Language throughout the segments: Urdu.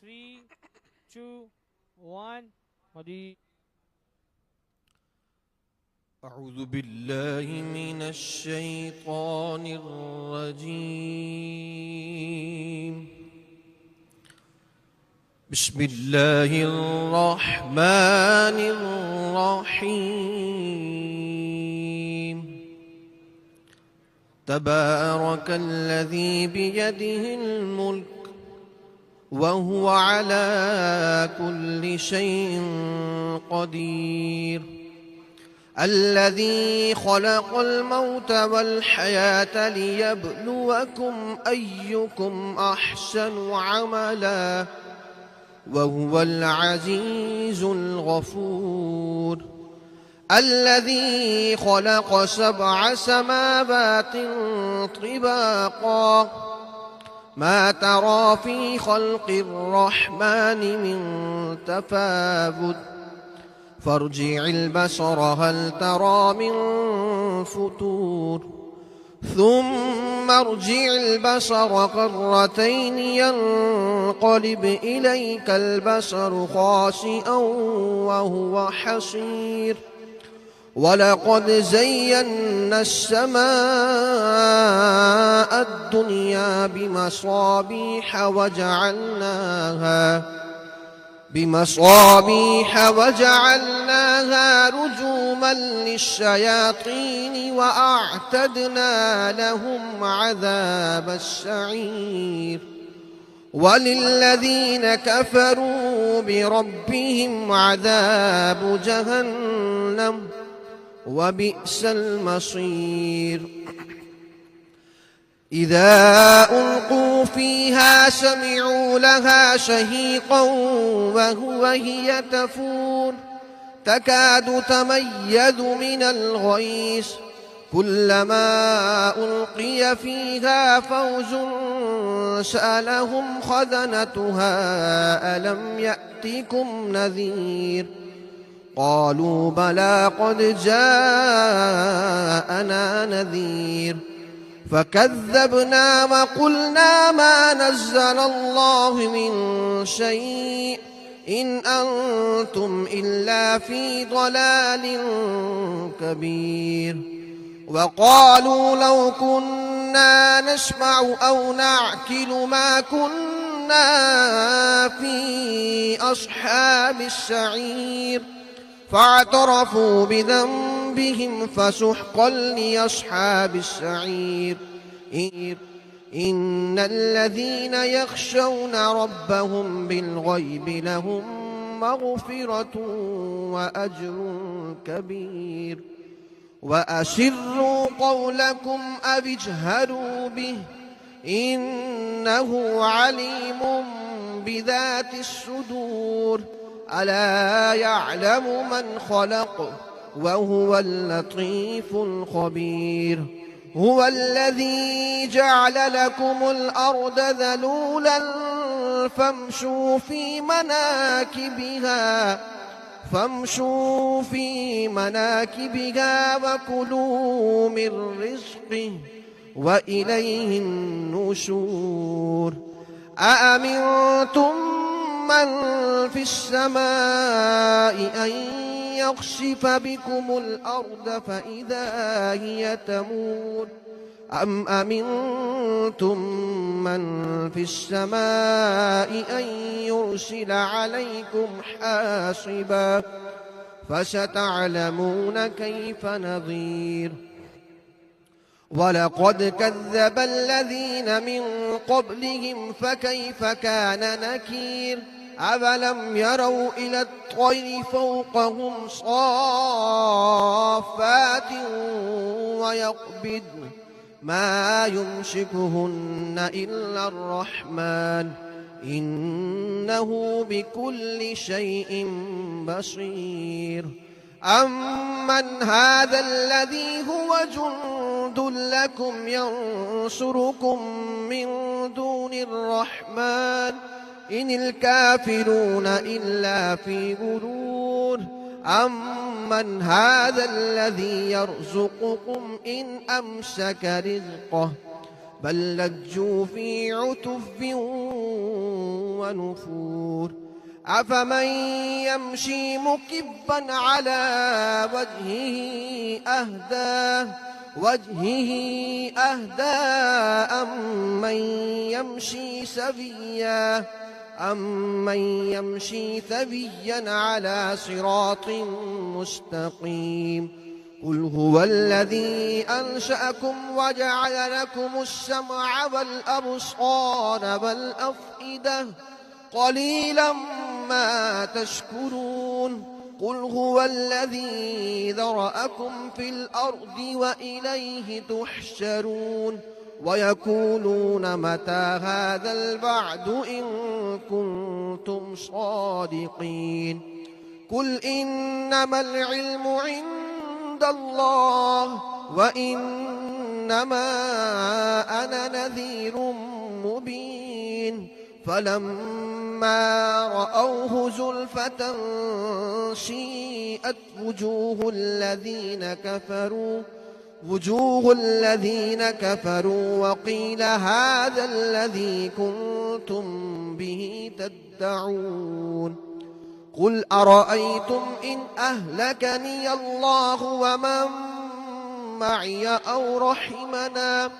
3, 2, 1 ready. أعوذ بالله من الشيطان الرجيم. بسم الله الرحمن الرحيم. تبارك الذي بيده الملك وهو على كل شيء قدير. الذي خلق الموت والحياة ليبلوكم أيكم أحسن عملا وهو العزيز الغفور. الذي خلق 7 سماوات طباقا ما ترى في خلق الرحمن من تفاوت فارجع البصر هل ترى من فتور ثم ارجع البصر كرتين ينقلب إليك البصر خاسئا وهو حسير. ولقد زينا السماء الدنيا بمصابيح وجعلناها رجوما للشياطين وأعتدنا لهم عذاب السعير. وللذين كفروا بربهم عذاب جهنم وبئس المصير. إذا ألقوا فيها سمعوا لها شهيقا وهي تفور تكاد تميز من الغيظ كلما ألقي فيها فوج سألهم خزنتها ألم يأتكم نذير قالوا بلى قد جاءنا نذير فكذبنا وقلنا ما نزل الله من شيء إن أنتم إلا في ضلال كبير. وقالوا لو كنا نسمع أو نعقل ما كنا في أصحاب السعير فاعترفوا بذنبهم فسحقا لأصحاب السعير. إن الذين يخشون ربهم بالغيب لهم مغفرة وأجر كبير. وأسروا قولكم أو اجهروا به إنه عليم بذات الصدور. ألا يعلم من خلق وهو اللطيف الخبير. هو الذي جعل لكم الأرض ذلولا فامشوا في مناكبها وكلوا من رزقه وإليه النشور. أأمنتم من في السماء أن يخسف بكم الأرض فإذا هي تمور أم أمنتم من في السماء أن يرسل عليكم حاصبا فستعلمون كيف نذير. ولقد كذب الذين من قبلهم فكيف كان نكير. أفلم يروا إلى الطير فوقهم صافات ويقبضن ما يمسكهن إلا الرحمن إنه بكل شيء بصير. أَمَّنْ هَذَا الَّذِي هُوَ جُنْدٌ لَكُمْ يَنْصُرُكُمْ مِنْ دُونِ الرَّحْمَنِ إِنِ الْكَافِرُونَ إِلَّا فِي غُرُورٍ أَمَّنْ هَذَا الَّذِي يَرْزُقُكُمْ إِنْ أَمْسَكَ رِزْقَهُ بَلْ لَجُّوا فِي عُتُوٍّ وَنُفُورٍ أَفَمَنْ يَمْشِي مُكِبًّا عَلَى وَجْهِهِ أَهْدَى أَمَّنْ يَمْشِي سَوِيًّا عَلَى صِرَاطٍ مُسْتَقِيمٍ قُلْ هُوَ الَّذِي أَنشَأَكُمْ وَجَعَلَ لَكُمُ السَّمْعَ وَالْأَبْصَارَ وَالْأَفْئِدَةَ قَلِيلًا مَا تَشْكُرُونَ قُلْ هُوَ الَّذِي ذَرَأَكُمْ فِي الْأَرْضِ وَإِلَيْهِ تُحْشَرُونَ وَيَقُولُونَ مَتَى هَذَا الْوَعْدُ إِن كُنتُمْ صَادِقِينَ قُلْ إِنَّمَا الْعِلْمُ عِندَ اللَّهِ وَإِنَّمَا أَنَا نَذِيرٌ مُبِينٌ فَلَمَّا رَأَوْهُ زُلْفَةً سِيئَتْ وُجُوهُ الَّذِينَ كَفَرُوا وَقِيلَ هَذَا الَّذِي كُنتُمْ بِهِ تَدَّعُونَ قُلْ أَرَأَيْتُمْ إِنْ أَهْلَكَنِيَ اللَّهُ وَمَنْ مَعِيَ أَوْ رَحِمَنَا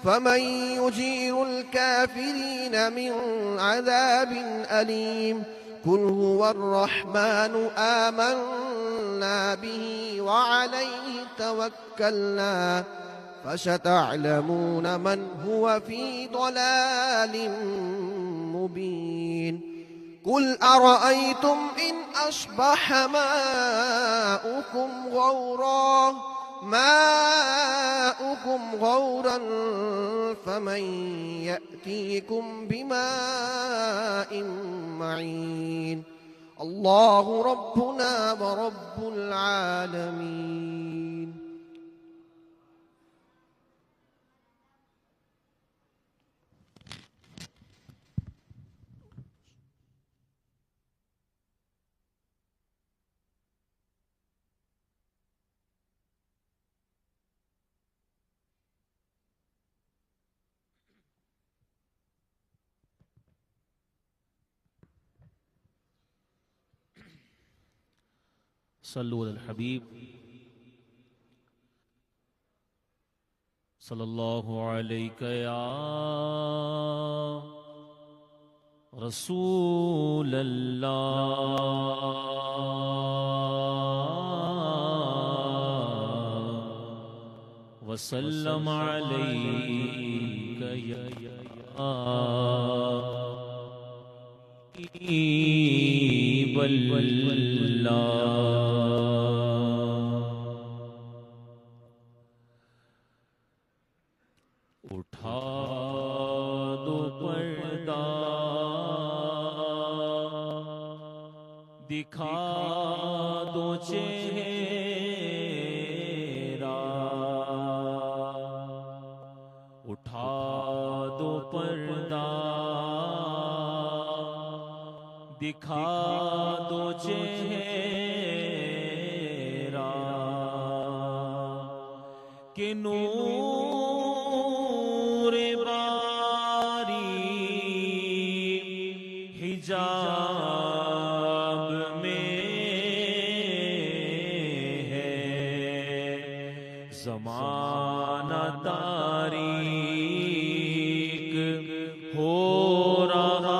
فَمَنْ يُجِيرُ الْكَافِرِينَ مِنْ عَذَابٍ أَلِيمٍ قُلْ هُوَ الرَّحْمَنُ آمَنَّا بِهِ وَعَلَيْهِ تَوَكَّلْنَا فَسَتَعْلَمُونَ مَنْ هُوَ فِي ضَلَالٍ مُبِينٍ قُلْ أَرَأَيْتُمْ إِنْ أَصْبَحَ مَاؤُكُمْ غَوْرًا فَمَنْ يَأْتِيكُمْ بِمَاءٍ مَعِينٍ اللَّهُ رَبُّنَا وَرَبُّ الْعَالَمِينَ. صلوا علی الحبیب صلی اللہ علیہ یا رسول اللہ وسلم علیک یا حبیب اللہ. اٹھا دو پردہ دکھا دو چہرہ اٹھا دو پردہ دکھا دو چہرہ کہ نور باری حجاب میں ہے زمانہ تاریک ہو رہا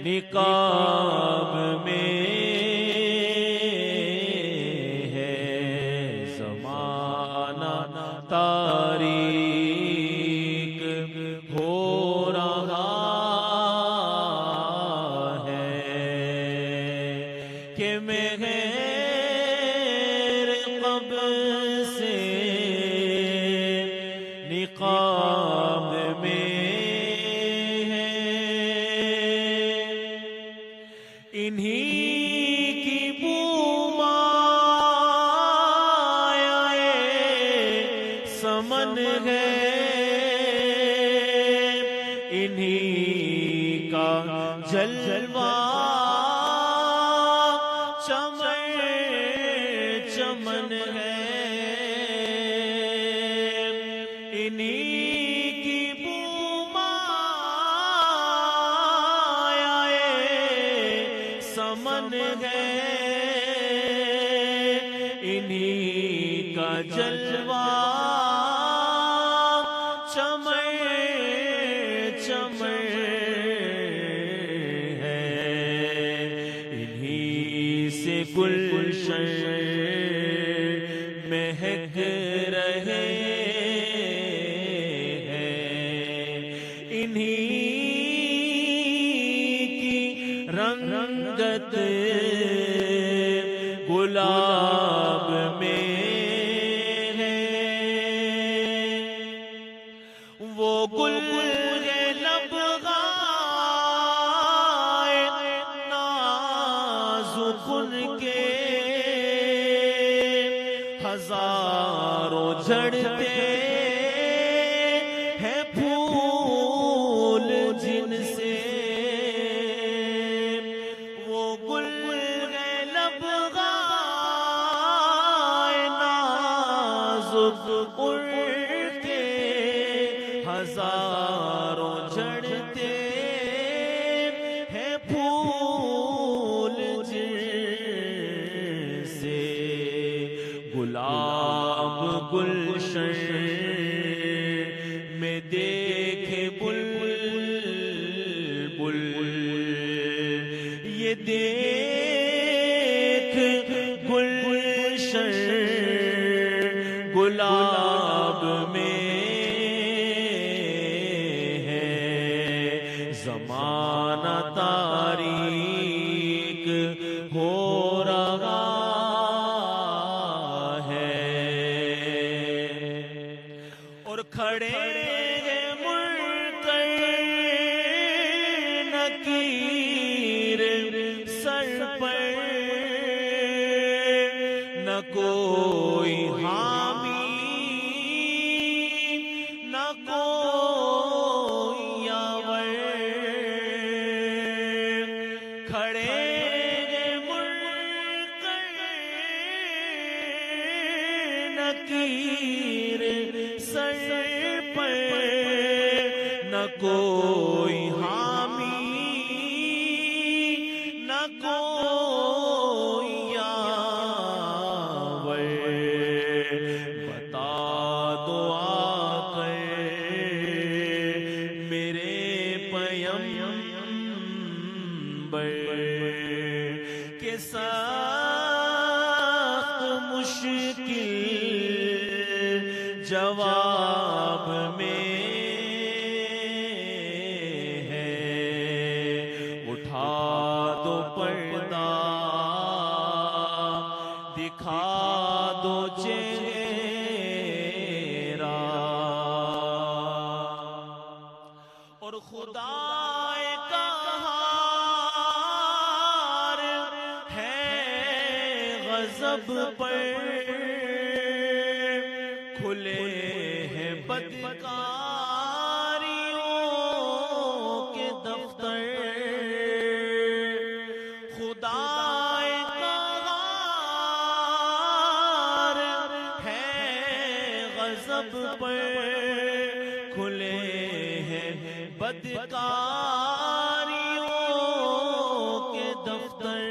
نقاب میں ہے زمانہ تاریک ہو رہا ہے کہ مہر قبر سے نقاب میں ہے انہی کی بومائے سمن ہے، انہی کا جلوہ چمن ہے، انہی کی بومائے سمن ہے، انہی کا جلوہ چمن ہے، انہی سے گلشن مہک رہے ہیں، انہی کی رنگت گلاب میں ہے، وہ گل لب غائے نازک ان کے ہزاروں جھڑتے ہیں پھول جن سے، وہ گل لب غائے نازک ان کے ہزاروں جھڑتے ہیں پھول جن سے، گلاب گلشن میں دیکھے بلبل، یہ دیکھ گلشن گلاب میں ہے، زمانہ تاریک ہو رہا اور کھڑے منکر نکیر سر پر، نہ کوئی حامی نہ کوئی یاور، کھڑے منکر نکیر سر پر، نہ کوئی حامی نہ کوئی یاور، بتا دو آ کر میرے پیمبر کہ سخت مشکل جواب میں ہے، اٹھا دو پردہ دکھا دو چہرہ، اور خدا قہار ہے غضب پر، کھلے ہیں بدکاریوں کے دفتر، خدا قہار ہے غضب پر، کھلے ہیں بدکاریوں کے دفتر،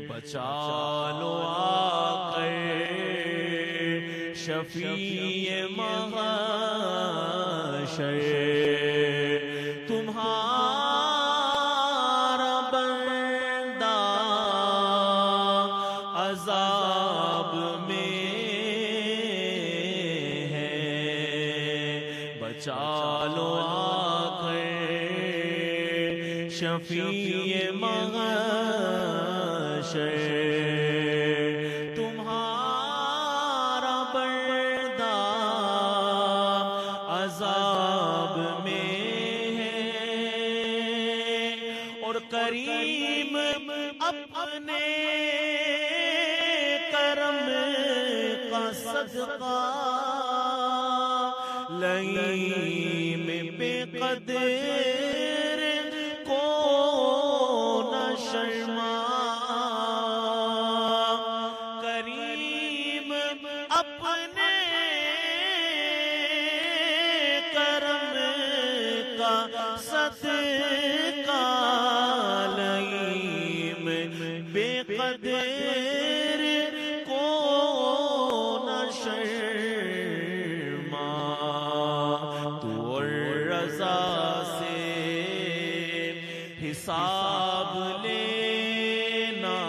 بچا لو آ کر شفیع محشر، تمہارا بندہ عذاب میں ہے، بچا لو آ کر شفیع محشر، تمہارا بندہ عذاب میں ہے، کریم اپنے کرم کا صدقہ لئیم بے قدر کو نہ شرما کریم اپنے کرم کا صدقہ لئیم بے قدر کو نہ شرما تو اور رضا سے حساب لینا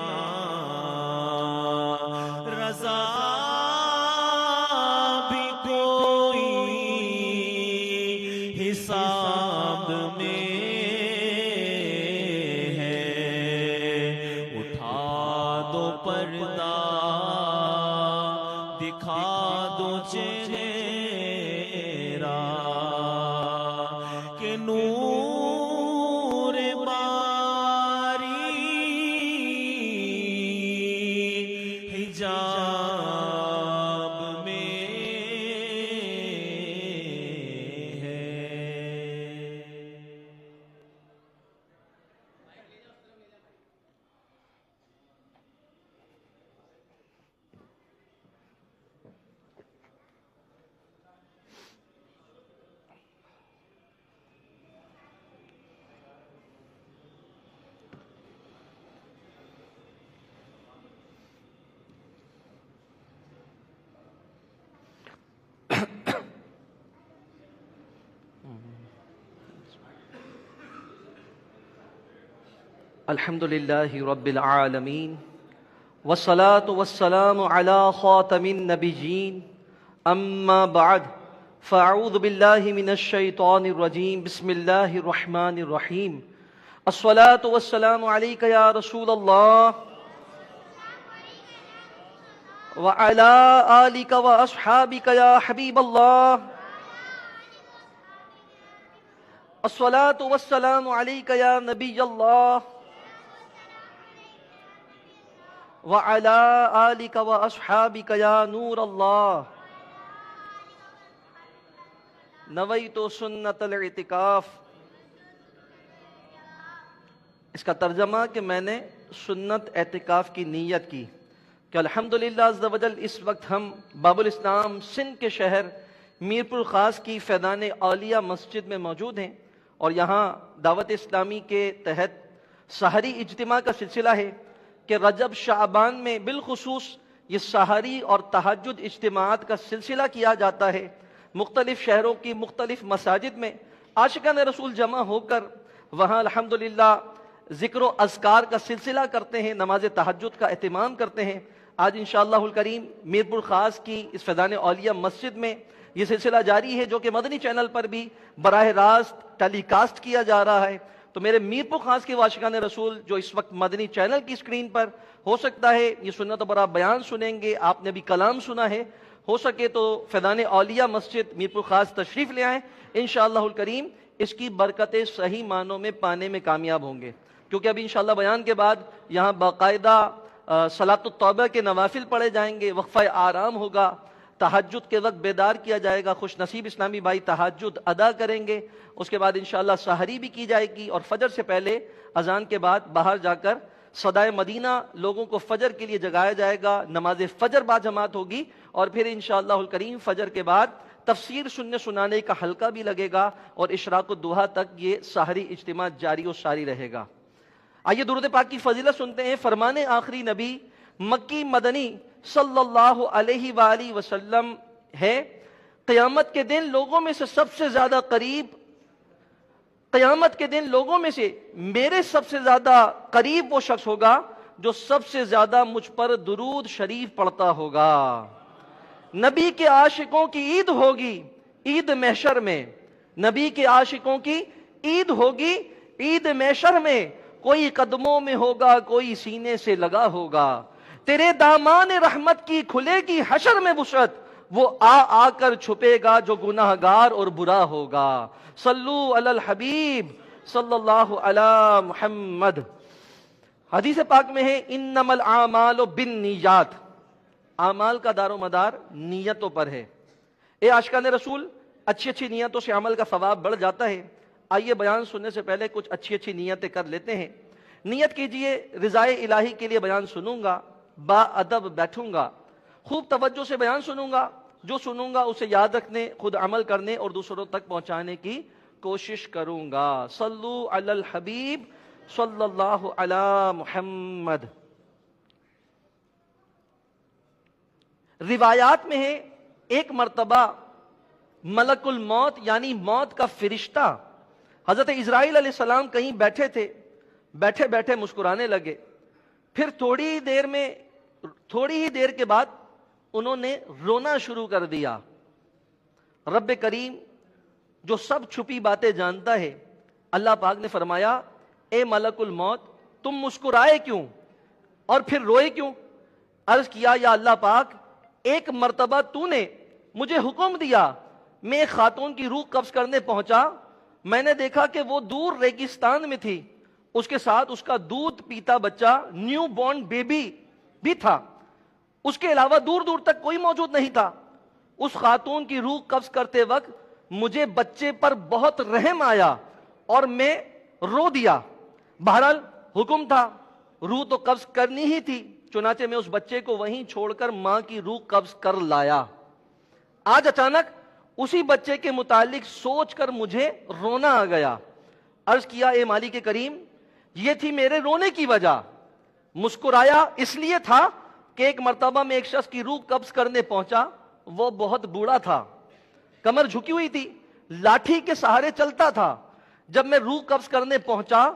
رضا بھی کوئی حساب میں ہے اٹھا دو پردہ دکھا دو چہرہ کہ نور باری حجاب میں ہے الحمد لله رب العالمين والصلاة والسلام على خاتم النبيين أما بعد فأعوذ بالله من الشيطان الرجيم بسم الله الرحمن الرحيم الصلاة والسلام عليك يا رسول الله وعلى آلك وأصحابك يا حبيب الله الصلاة والسلام عليك يا نبي الله وعلى آلك وأصحابك يا نور الله نويت سنة الاعتکاف. اس کا ترجمہ کہ میں نے سنت اعتکاف کی نیت کی کہ الحمدللہ عز و جل اس وقت ہم باب الاسلام سندھ کے شہر میرپور خاص کی فیضان اولیاء مسجد میں موجود ہیں اور یہاں دعوت اسلامی کے تحت سحری اجتماع کا سلسلہ ہے کہ رجب شعبان میں بالخصوص یہ سحری اور تہجد اجتماعات کا سلسلہ کیا جاتا ہے. مختلف شہروں کی مختلف مساجد میں عاشقان رسول جمع ہو کر وہاں الحمدللہ ذکر و اذکار کا سلسلہ کرتے ہیں, نماز تہجد کا اہتمام کرتے ہیں. آج انشاءاللہ الکریم میرپور خاص کی اس فیضان اولیاء مسجد میں یہ سلسلہ جاری ہے جو کہ مدنی چینل پر بھی براہ راست ٹیلی کاسٹ کیا جا رہا ہے. تو میرے میرپور خاص کے عاشقان رسول جو اس وقت مدنی چینل کی اسکرین پر ہو سکتا ہے یہ سنت و برا بیان سنیں گے, آپ نے بھی کلام سنا ہے, ہو سکے تو فیضان اولیاء مسجد میرپور خاص تشریف لے آئیں. انشاءاللہ الکریم اس کی برکتیں صحیح معنوں میں پانے میں کامیاب ہوں گے, کیونکہ ابھی انشاءاللہ بیان کے بعد یہاں باقاعدہ صلاۃ التوبہ کے نوافل پڑھے جائیں گے, وقفہ آرام ہوگا, تہجد کے وقت بیدار کیا جائے گا, خوش نصیب اسلامی بھائی تہجد ادا کریں گے, اس کے بعد انشاءاللہ سحری بھی کی جائے گی اور فجر سے پہلے اذان کے بعد باہر جا کر صدائے مدینہ لوگوں کو فجر کے لیے جگایا جائے گا, نماز فجر با جماعت ہوگی اور پھر انشاءاللہ الکریم فجر کے بعد تفسیر سنانے کا حلقہ بھی لگے گا اور اشراق الضحیٰ تک یہ سحری اجتماع جاری و ساری رہے گا. آئیے درود پاک کی فضیلت سنتے ہیں. فرمان آخری نبی مکی مدنی صلی اللہ علیہ وآلہ وسلم ہے, قیامت کے دن لوگوں میں سے سب سے زیادہ قریب, قیامت کے دن لوگوں میں سے میرے سب سے زیادہ قریب وہ شخص ہوگا جو سب سے زیادہ مجھ پر درود شریف پڑھتا ہوگا. نبی کے عاشقوں کی عید ہوگی عید محشر میں, نبی کے عاشقوں کی عید ہوگی عید محشر میں, کوئی قدموں میں ہوگا کوئی سینے سے لگا ہوگا, تیرے دامان رحمت کی کھلے گی حشر میں وسعت, وہ آ کر چھپے گا جو گناہگار اور برا ہوگا. صلو علی الحبیب صلی اللہ علی محمد۔ حدیث پاک میں ہے انما الاعمال بالنیات، اعمال کا دار و مدار نیتوں پر ہے۔ اے عاشقان رسول، اچھی اچھی نیتوں سے عمل کا ثواب بڑھ جاتا ہے۔ آئیے بیان سننے سے پہلے کچھ اچھی اچھی نیتیں کر لیتے ہیں۔ نیت کیجئے رضائے الہی کے لیے بیان سنوں گا، با ادب بیٹھوں گا، خوب توجہ سے بیان سنوں گا، جو سنوں گا اسے یاد رکھنے، خود عمل کرنے اور دوسروں تک پہنچانے کی کوشش کروں گا۔ صلو علی الحبیب صلی اللہ علی محمد۔ روایات میں ہے ایک مرتبہ ملک الموت یعنی موت کا فرشتہ حضرت اسرائیل علیہ السلام کہیں بیٹھے تھے، بیٹھے بیٹھے مسکرانے لگے، پھر تھوڑی ہی دیر کے بعد انہوں نے رونا شروع کر دیا۔ رب کریم جو سب چھپی باتیں جانتا ہے، اللہ پاک نے فرمایا اے ملک الموت تم مسکرائے کیوں اور پھر روئے کیوں؟ عرض کیا یا اللہ پاک ایک مرتبہ تو نے مجھے حکم دیا، میں ایک خاتون کی روح قبض کرنے پہنچا، میں نے دیکھا کہ وہ دور ریگستان میں تھی، اس کے ساتھ اس کا دودھ پیتا بچہ نیو بورن بیبی بھی تھا، اس کے علاوہ دور دور تک کوئی موجود نہیں تھا۔ اس خاتون کی روح قبض کرتے وقت مجھے بچے پر بہت رحم آیا اور میں رو دیا۔ بہرحال حکم تھا، روح تو قبض کرنی ہی تھی، چنانچہ میں اس بچے کو وہیں چھوڑ کر ماں کی روح قبض کر لایا۔ آج اچانک اسی بچے کے متعلق سوچ کر مجھے رونا آ گیا۔ عرض کیا اے مالک کریم یہ تھی میرے رونے کی وجہ، مسکرایا اس لیے تھا کہ ایک مرتبہ میں ایک شخص کی روح قبض کرنے پہنچا، وہ بہت بوڑھا تھا، کمر جھکی ہوئی تھی، لاٹھی کے سہارے چلتا تھا۔ جب میں روح قبض کرنے پہنچا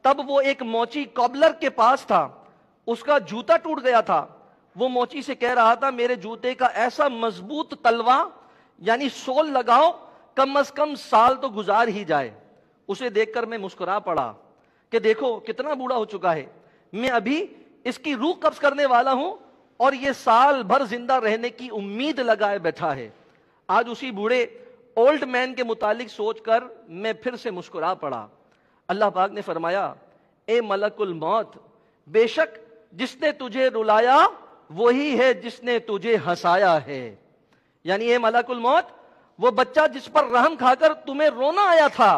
تب وہ ایک موچی کوبلر کے پاس تھا، اس کا جوتا ٹوٹ گیا تھا، وہ موچی سے کہہ رہا تھا میرے جوتے کا ایسا مضبوط تلوا یعنی سول لگاؤ، کم از کم سال تو گزار ہی جائے۔ اسے دیکھ کر میں مسکرا پڑا کہ دیکھو کتنا بوڑھا ہو چکا ہے، میں ابھی اس کی روح قبض کرنے والا ہوں اور یہ سال بھر زندہ رہنے کی امید لگائے بیٹھا ہے۔ آج اسی بوڑھے اولڈ مین کے متعلق سوچ کر میں پھر سے مسکرا پڑا۔ اللہ پاک نے فرمایا اے ملک الموت بے شک جس نے تجھے رلایا وہی ہے جس نے تجھے ہنسایا ہے، یعنی اے ملک الموت وہ بچہ جس پر رحم کھا کر تمہیں رونا آیا تھا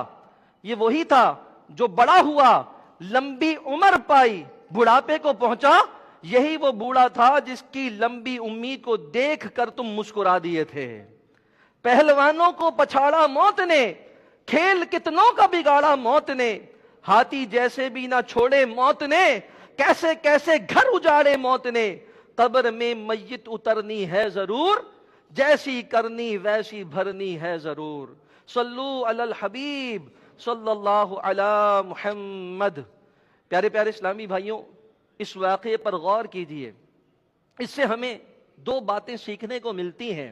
یہ وہی تھا جو بڑا ہوا، لمبی عمر پائی، بڑھاپے کو پہنچا، یہی وہ بوڑھا تھا جس کی لمبی امید کو دیکھ کر تم مسکرا دیے تھے۔ پہلوانوں کو پچھاڑا موت نے، کھیل کتنوں کا بگاڑا موت نے، ہاتھی جیسے بھی نہ چھوڑے موت نے، کیسے کیسے گھر اجاڑے موت نے، قبر میں میت اترنی ہے ضرور، جیسی کرنی ویسی بھرنی ہے ضرور۔ صلو علی الحبیب صلی اللہ علی محمد۔ پیارے پیارے اسلامی بھائیوں، اس واقعے پر غور کیجئے، اس سے ہمیں دو باتیں سیکھنے کو ملتی ہیں۔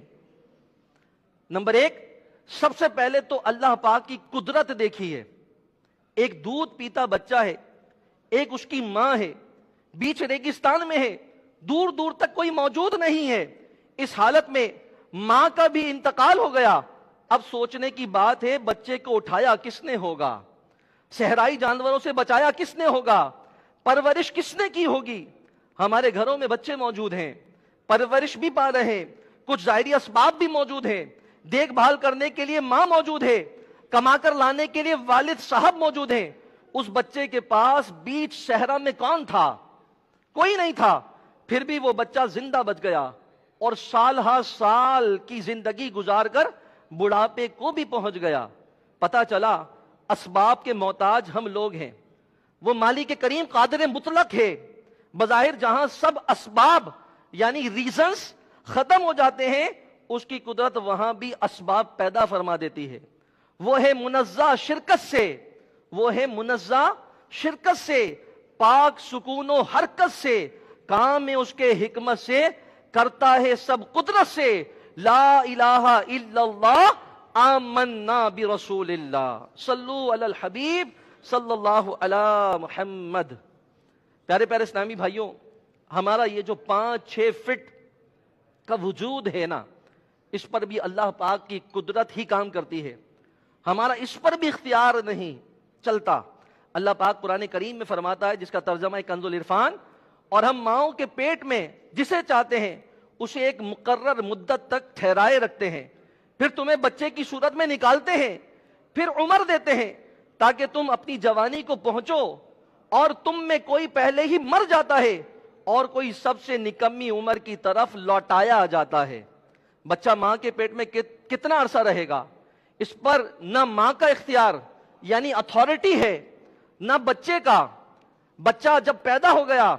نمبر ایک، سب سے پہلے تو اللہ پاک کی قدرت دیکھیے۔ ایک دودھ پیتا بچہ ہے، ایک اس کی ماں ہے، بیچ ریگستان میں ہے، دور دور تک کوئی موجود نہیں ہے۔ اس حالت میں ماں کا بھی انتقال ہو گیا۔ اب سوچنے کی بات ہے بچے کو اٹھایا کس نے ہوگا، صحرائی جانوروں سے بچایا کس نے ہوگا، پرورش کس نے کی ہوگی؟ ہمارے گھروں میں بچے موجود ہیں، پرورش بھی پا رہے ہیں، کچھ ظاہری اسباب بھی موجود ہیں، دیکھ بھال کرنے کے لیے ماں موجود ہے، کما کر لانے کے لیے والد صاحب موجود ہیں۔ اس بچے کے پاس بیچ صحرا میں کون تھا؟ کوئی نہیں تھا، پھر بھی وہ بچہ زندہ بچ گیا اور سال ہا سال کی زندگی گزار کر بڑھاپے کو بھی پہنچ گیا۔ پتا چلا اسباب کے محتاج ہم لوگ ہیں، وہ مالک کریم قادر مطلق ہے۔ بظاہر جہاں سب اسباب یعنی ریزنز ختم ہو جاتے ہیں، اس کی قدرت وہاں بھی اسباب پیدا فرما دیتی ہے۔ وہ ہے منزہ شرکت سے، وہ ہے منزہ شرکت سے، پاک سکون و حرکت سے، کام میں اس کے حکمت سے، کرتا ہے سب قدرت سے۔ لا الہ الا اللہ آمنا برسول اللہ، صلو علی الحبیب صلی اللہ علی محمد۔ پیارے پیارے اسلامی بھائیوں، ہمارا یہ جو 5-6 فٹ کا وجود ہے نا، اس پر بھی اللہ پاک کی قدرت ہی کام کرتی ہے، ہمارا اس پر بھی اختیار نہیں۔ چلتا۔ اللہ پاک قرآن کریم میں فرماتا ہے، جس کا ترجمہ ہے کنز العرفان، اور ہم ماؤں کے پیٹ میں جسے چاہتے ہیں اسے ایک مقرر مدت تک ٹھہرائے رکھتے ہیں، پھر تمہیں بچے کی صورت میں نکالتے ہیں، پھر عمر دیتے ہیں تاکہ تم اپنی جوانی کو پہنچو، اور تم میں کوئی پہلے ہی مر جاتا ہے اور کوئی سب سے نکمی عمر کی طرف لوٹایا جاتا ہے۔ بچہ ماں کے پیٹ میں کتنا عرصہ رہے گا، اس پر نہ ماں کا اختیار یعنی اتھارٹی ہے، نہ بچے کا۔ بچہ جب پیدا ہو گیا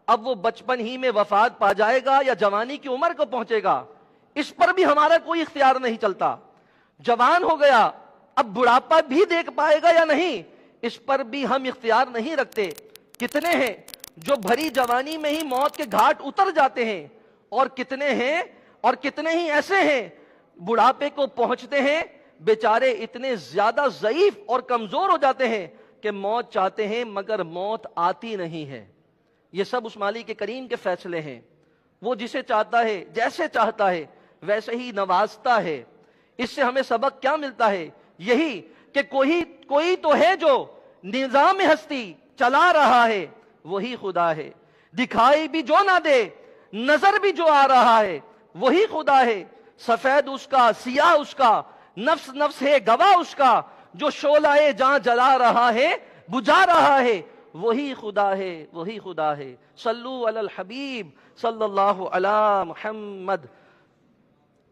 اب وہ بچپن ہی میں وفات پا جائے گا یا جوانی کی عمر کو پہنچے گا، اس پر بھی ہمارا کوئی اختیار نہیں چلتا۔ جوان ہو گیا اب بڑھاپا بھی دیکھ پائے گا یا نہیں، اس پر بھی ہم اختیار نہیں رکھتے۔ کتنے ہیں جو بھری جوانی میں ہی موت کے گھاٹ اتر جاتے ہیں، اور کتنے ہی ایسے ہیں بڑھاپے کو پہنچتے ہیں بیچارے اتنے زیادہ ضعیف اور کمزور ہو جاتے ہیں کہ موت چاہتے ہیں مگر موت آتی نہیں ہے۔ یہ سب اس مالک کریم کے فیصلے ہیں، وہ جسے چاہتا ہے جیسے چاہتا ہے ویسے ہی نوازتا ہے۔ اس سے ہمیں سبق کیا ملتا ہے؟ یہی کہ کوئی تو ہے جو نظام ہستی چلا رہا ہے، وہی خدا ہے۔ دکھائی بھی جو نہ دے، نظر بھی جو آ رہا ہے، وہی خدا ہے۔ سفید اس کا، سیاہ اس کا، نفس نفس ہے گواہ اس کا، جو شعلہ جہاں جلا رہا ہے بجھا رہا ہے، وہی خدا ہے، وہی خدا ہے۔ صلو علی الحبیب صلی اللہ علی محمد۔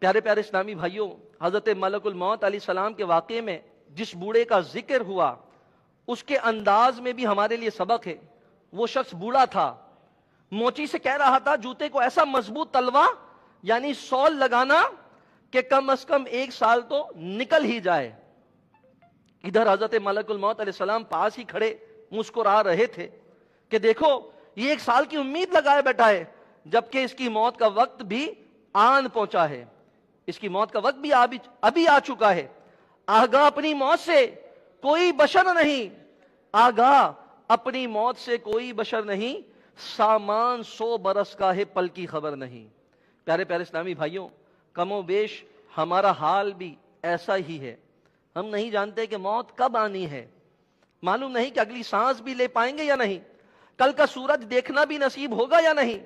پیارے پیارے اسلامی بھائیوں، حضرت ملک الموت علیہ السلام کے واقعے میں جس بوڑھے کا ذکر ہوا اس کے انداز میں بھی ہمارے لیے سبق ہے۔ وہ شخص بوڑھا تھا، موچی سے کہہ رہا تھا جوتے کو ایسا مضبوط تلوا یعنی سول لگانا کہ کم از کم 1 سال تو نکل ہی جائے۔ ادھر حضرت ملک الموت علیہ السلام پاس ہی کھڑے مسکرا رہے تھے کہ دیکھو یہ 1 سال کی امید لگائے بیٹھا ہے، جبکہ اس کی موت کا وقت بھی آن پہنچا ہے، اس کی موت کا وقت بھی ابھی آ چکا ہے۔ آگاہ اپنی موت سے کوئی بشر نہیں، آگاہ اپنی موت سے کوئی بشر نہیں، سامان 100 برس کا ہے پل کی خبر نہیں۔ پیارے پیارے اسلامی بھائیوں، کم و بیش ہمارا حال بھی ایسا ہی ہے۔ ہم نہیں جانتے کہ موت کب آنی ہے، معلوم نہیں کہ اگلی سانس بھی لے پائیں گے یا نہیں، کل کا سورج دیکھنا بھی نصیب ہوگا یا نہیں،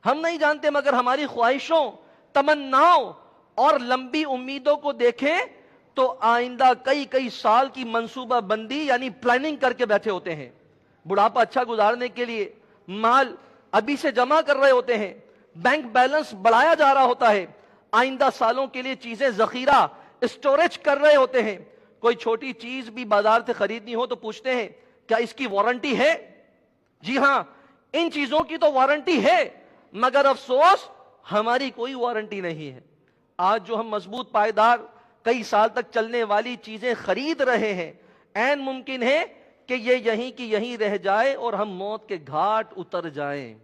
ہم نہیں جانتے، مگر ہماری خواہشوں، تمناؤں اور لمبی امیدوں کو دیکھیں تو آئندہ کئی سال کی منصوبہ بندی یعنی پلاننگ کر کے بیٹھے ہوتے ہیں۔ بڑھاپا اچھا گزارنے کے لیے مال ابھی سے جمع کر رہے ہوتے ہیں، بینک بیلنس بڑھایا جا رہا ہوتا ہے، آئندہ سالوں کے لیے چیزیں ذخیرہ اسٹوریج کر رہے ہوتے ہیں۔ کوئی چھوٹی چیز بھی بازار سے خریدنی ہو تو پوچھتے ہیں کیا اس کی وارنٹی ہے؟ جی ہاں، ان چیزوں کی تو وارنٹی ہے، مگر افسوس ہماری کوئی وارنٹی نہیں ہے۔ آج جو ہم مضبوط پائیدار کئی سال تک چلنے والی چیزیں خرید رہے ہیں، عین ممکن ہے کہ یہ یہیں کی یہیں رہ جائے اور ہم موت کے گھاٹ اتر جائیں۔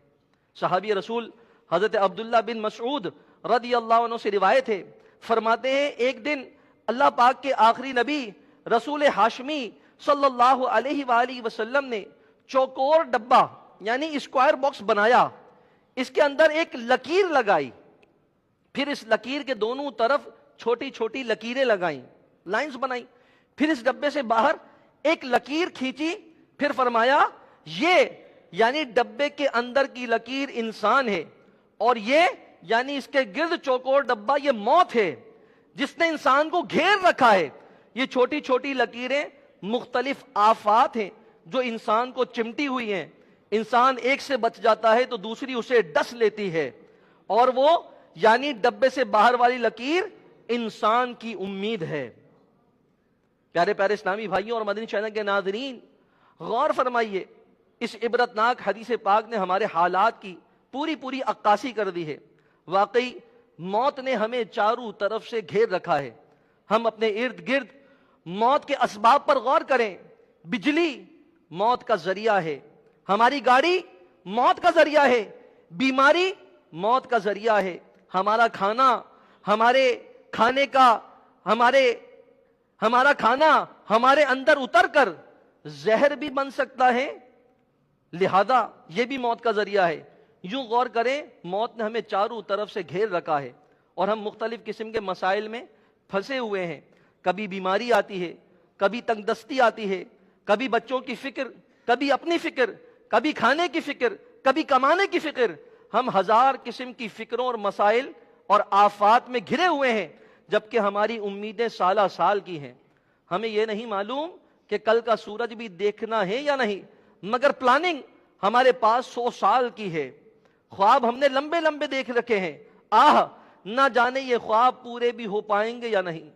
صحابی رسول حضرت عبداللہ بن مسعود رضی اللہ عنہ سے روایت ہے، فرماتے ہیں ایک دن اللہ پاک کے آخری نبی رسول ہاشمی صلی اللہ علیہ وآلہ وسلم نے چوکور ڈبہ یعنی اسکوائر باکس بنایا، اس کے اندر ایک لکیر لگائی، پھر اس لکیر کے دونوں طرف چھوٹی چھوٹی لکیریں لگائیں، لائنز بنائیں، پھر اس ڈبے سے باہر ایک لکیر کھینچی، پھر فرمایا یہ یعنی ڈبے کے اندر کی لکیر انسان ہے، اور یہ یعنی اس کے گرد چوکور ڈبہ یہ موت ہے جس نے انسان کو گھیر رکھا ہے۔ یہ چھوٹی چھوٹی لکیریں مختلف آفات ہیں جو انسان کو چمٹی ہوئی ہیں، انسان ایک سے بچ جاتا ہے تو دوسری اسے ڈس لیتی ہے، اور وہ یعنی ڈبے سے باہر والی لکیر انسان کی امید ہے۔ پیارے پیارے اسلامی بھائیوں اور مدنی چینل کے ناظرین، غور فرمائیے، اس عبرتناک حدیث پاک نے ہمارے حالات کی پوری عکاسی کر دی ہے۔ واقعی موت نے ہمیں چاروں طرف سے گھیر رکھا ہے۔ ہم اپنے ارد گرد موت کے اسباب پر غور کریں۔ بجلی موت کا ذریعہ ہے، ہماری گاڑی موت کا ذریعہ ہے، بیماری موت کا ذریعہ ہے، ہمارا کھانا ہمارے اندر اتر کر زہر بھی بن سکتا ہے، لہذا یہ بھی موت کا ذریعہ ہے۔ یوں غور کریں، موت نے ہمیں چاروں طرف سے گھیر رکھا ہے اور ہم مختلف قسم کے مسائل میں پھنسے ہوئے ہیں۔ کبھی بیماری آتی ہے، کبھی تنگ دستی آتی ہے، کبھی بچوں کی فکر، کبھی اپنی فکر، کبھی کھانے کی فکر، کبھی کمانے کی فکر. ہم ہزار قسم کی فکروں اور مسائل اور آفات میں گھرے ہوئے ہیں، جبکہ ہماری امیدیں سالہ سال کی ہیں. ہمیں یہ نہیں معلوم کہ کل کا سورج بھی دیکھنا ہے یا نہیں، مگر پلاننگ ہمارے پاس 100 سال کی ہے. خواب ہم نے لمبے لمبے دیکھ رکھے ہیں. نہ جانے یہ خواب پورے بھی ہو پائیں گے یا نہیں.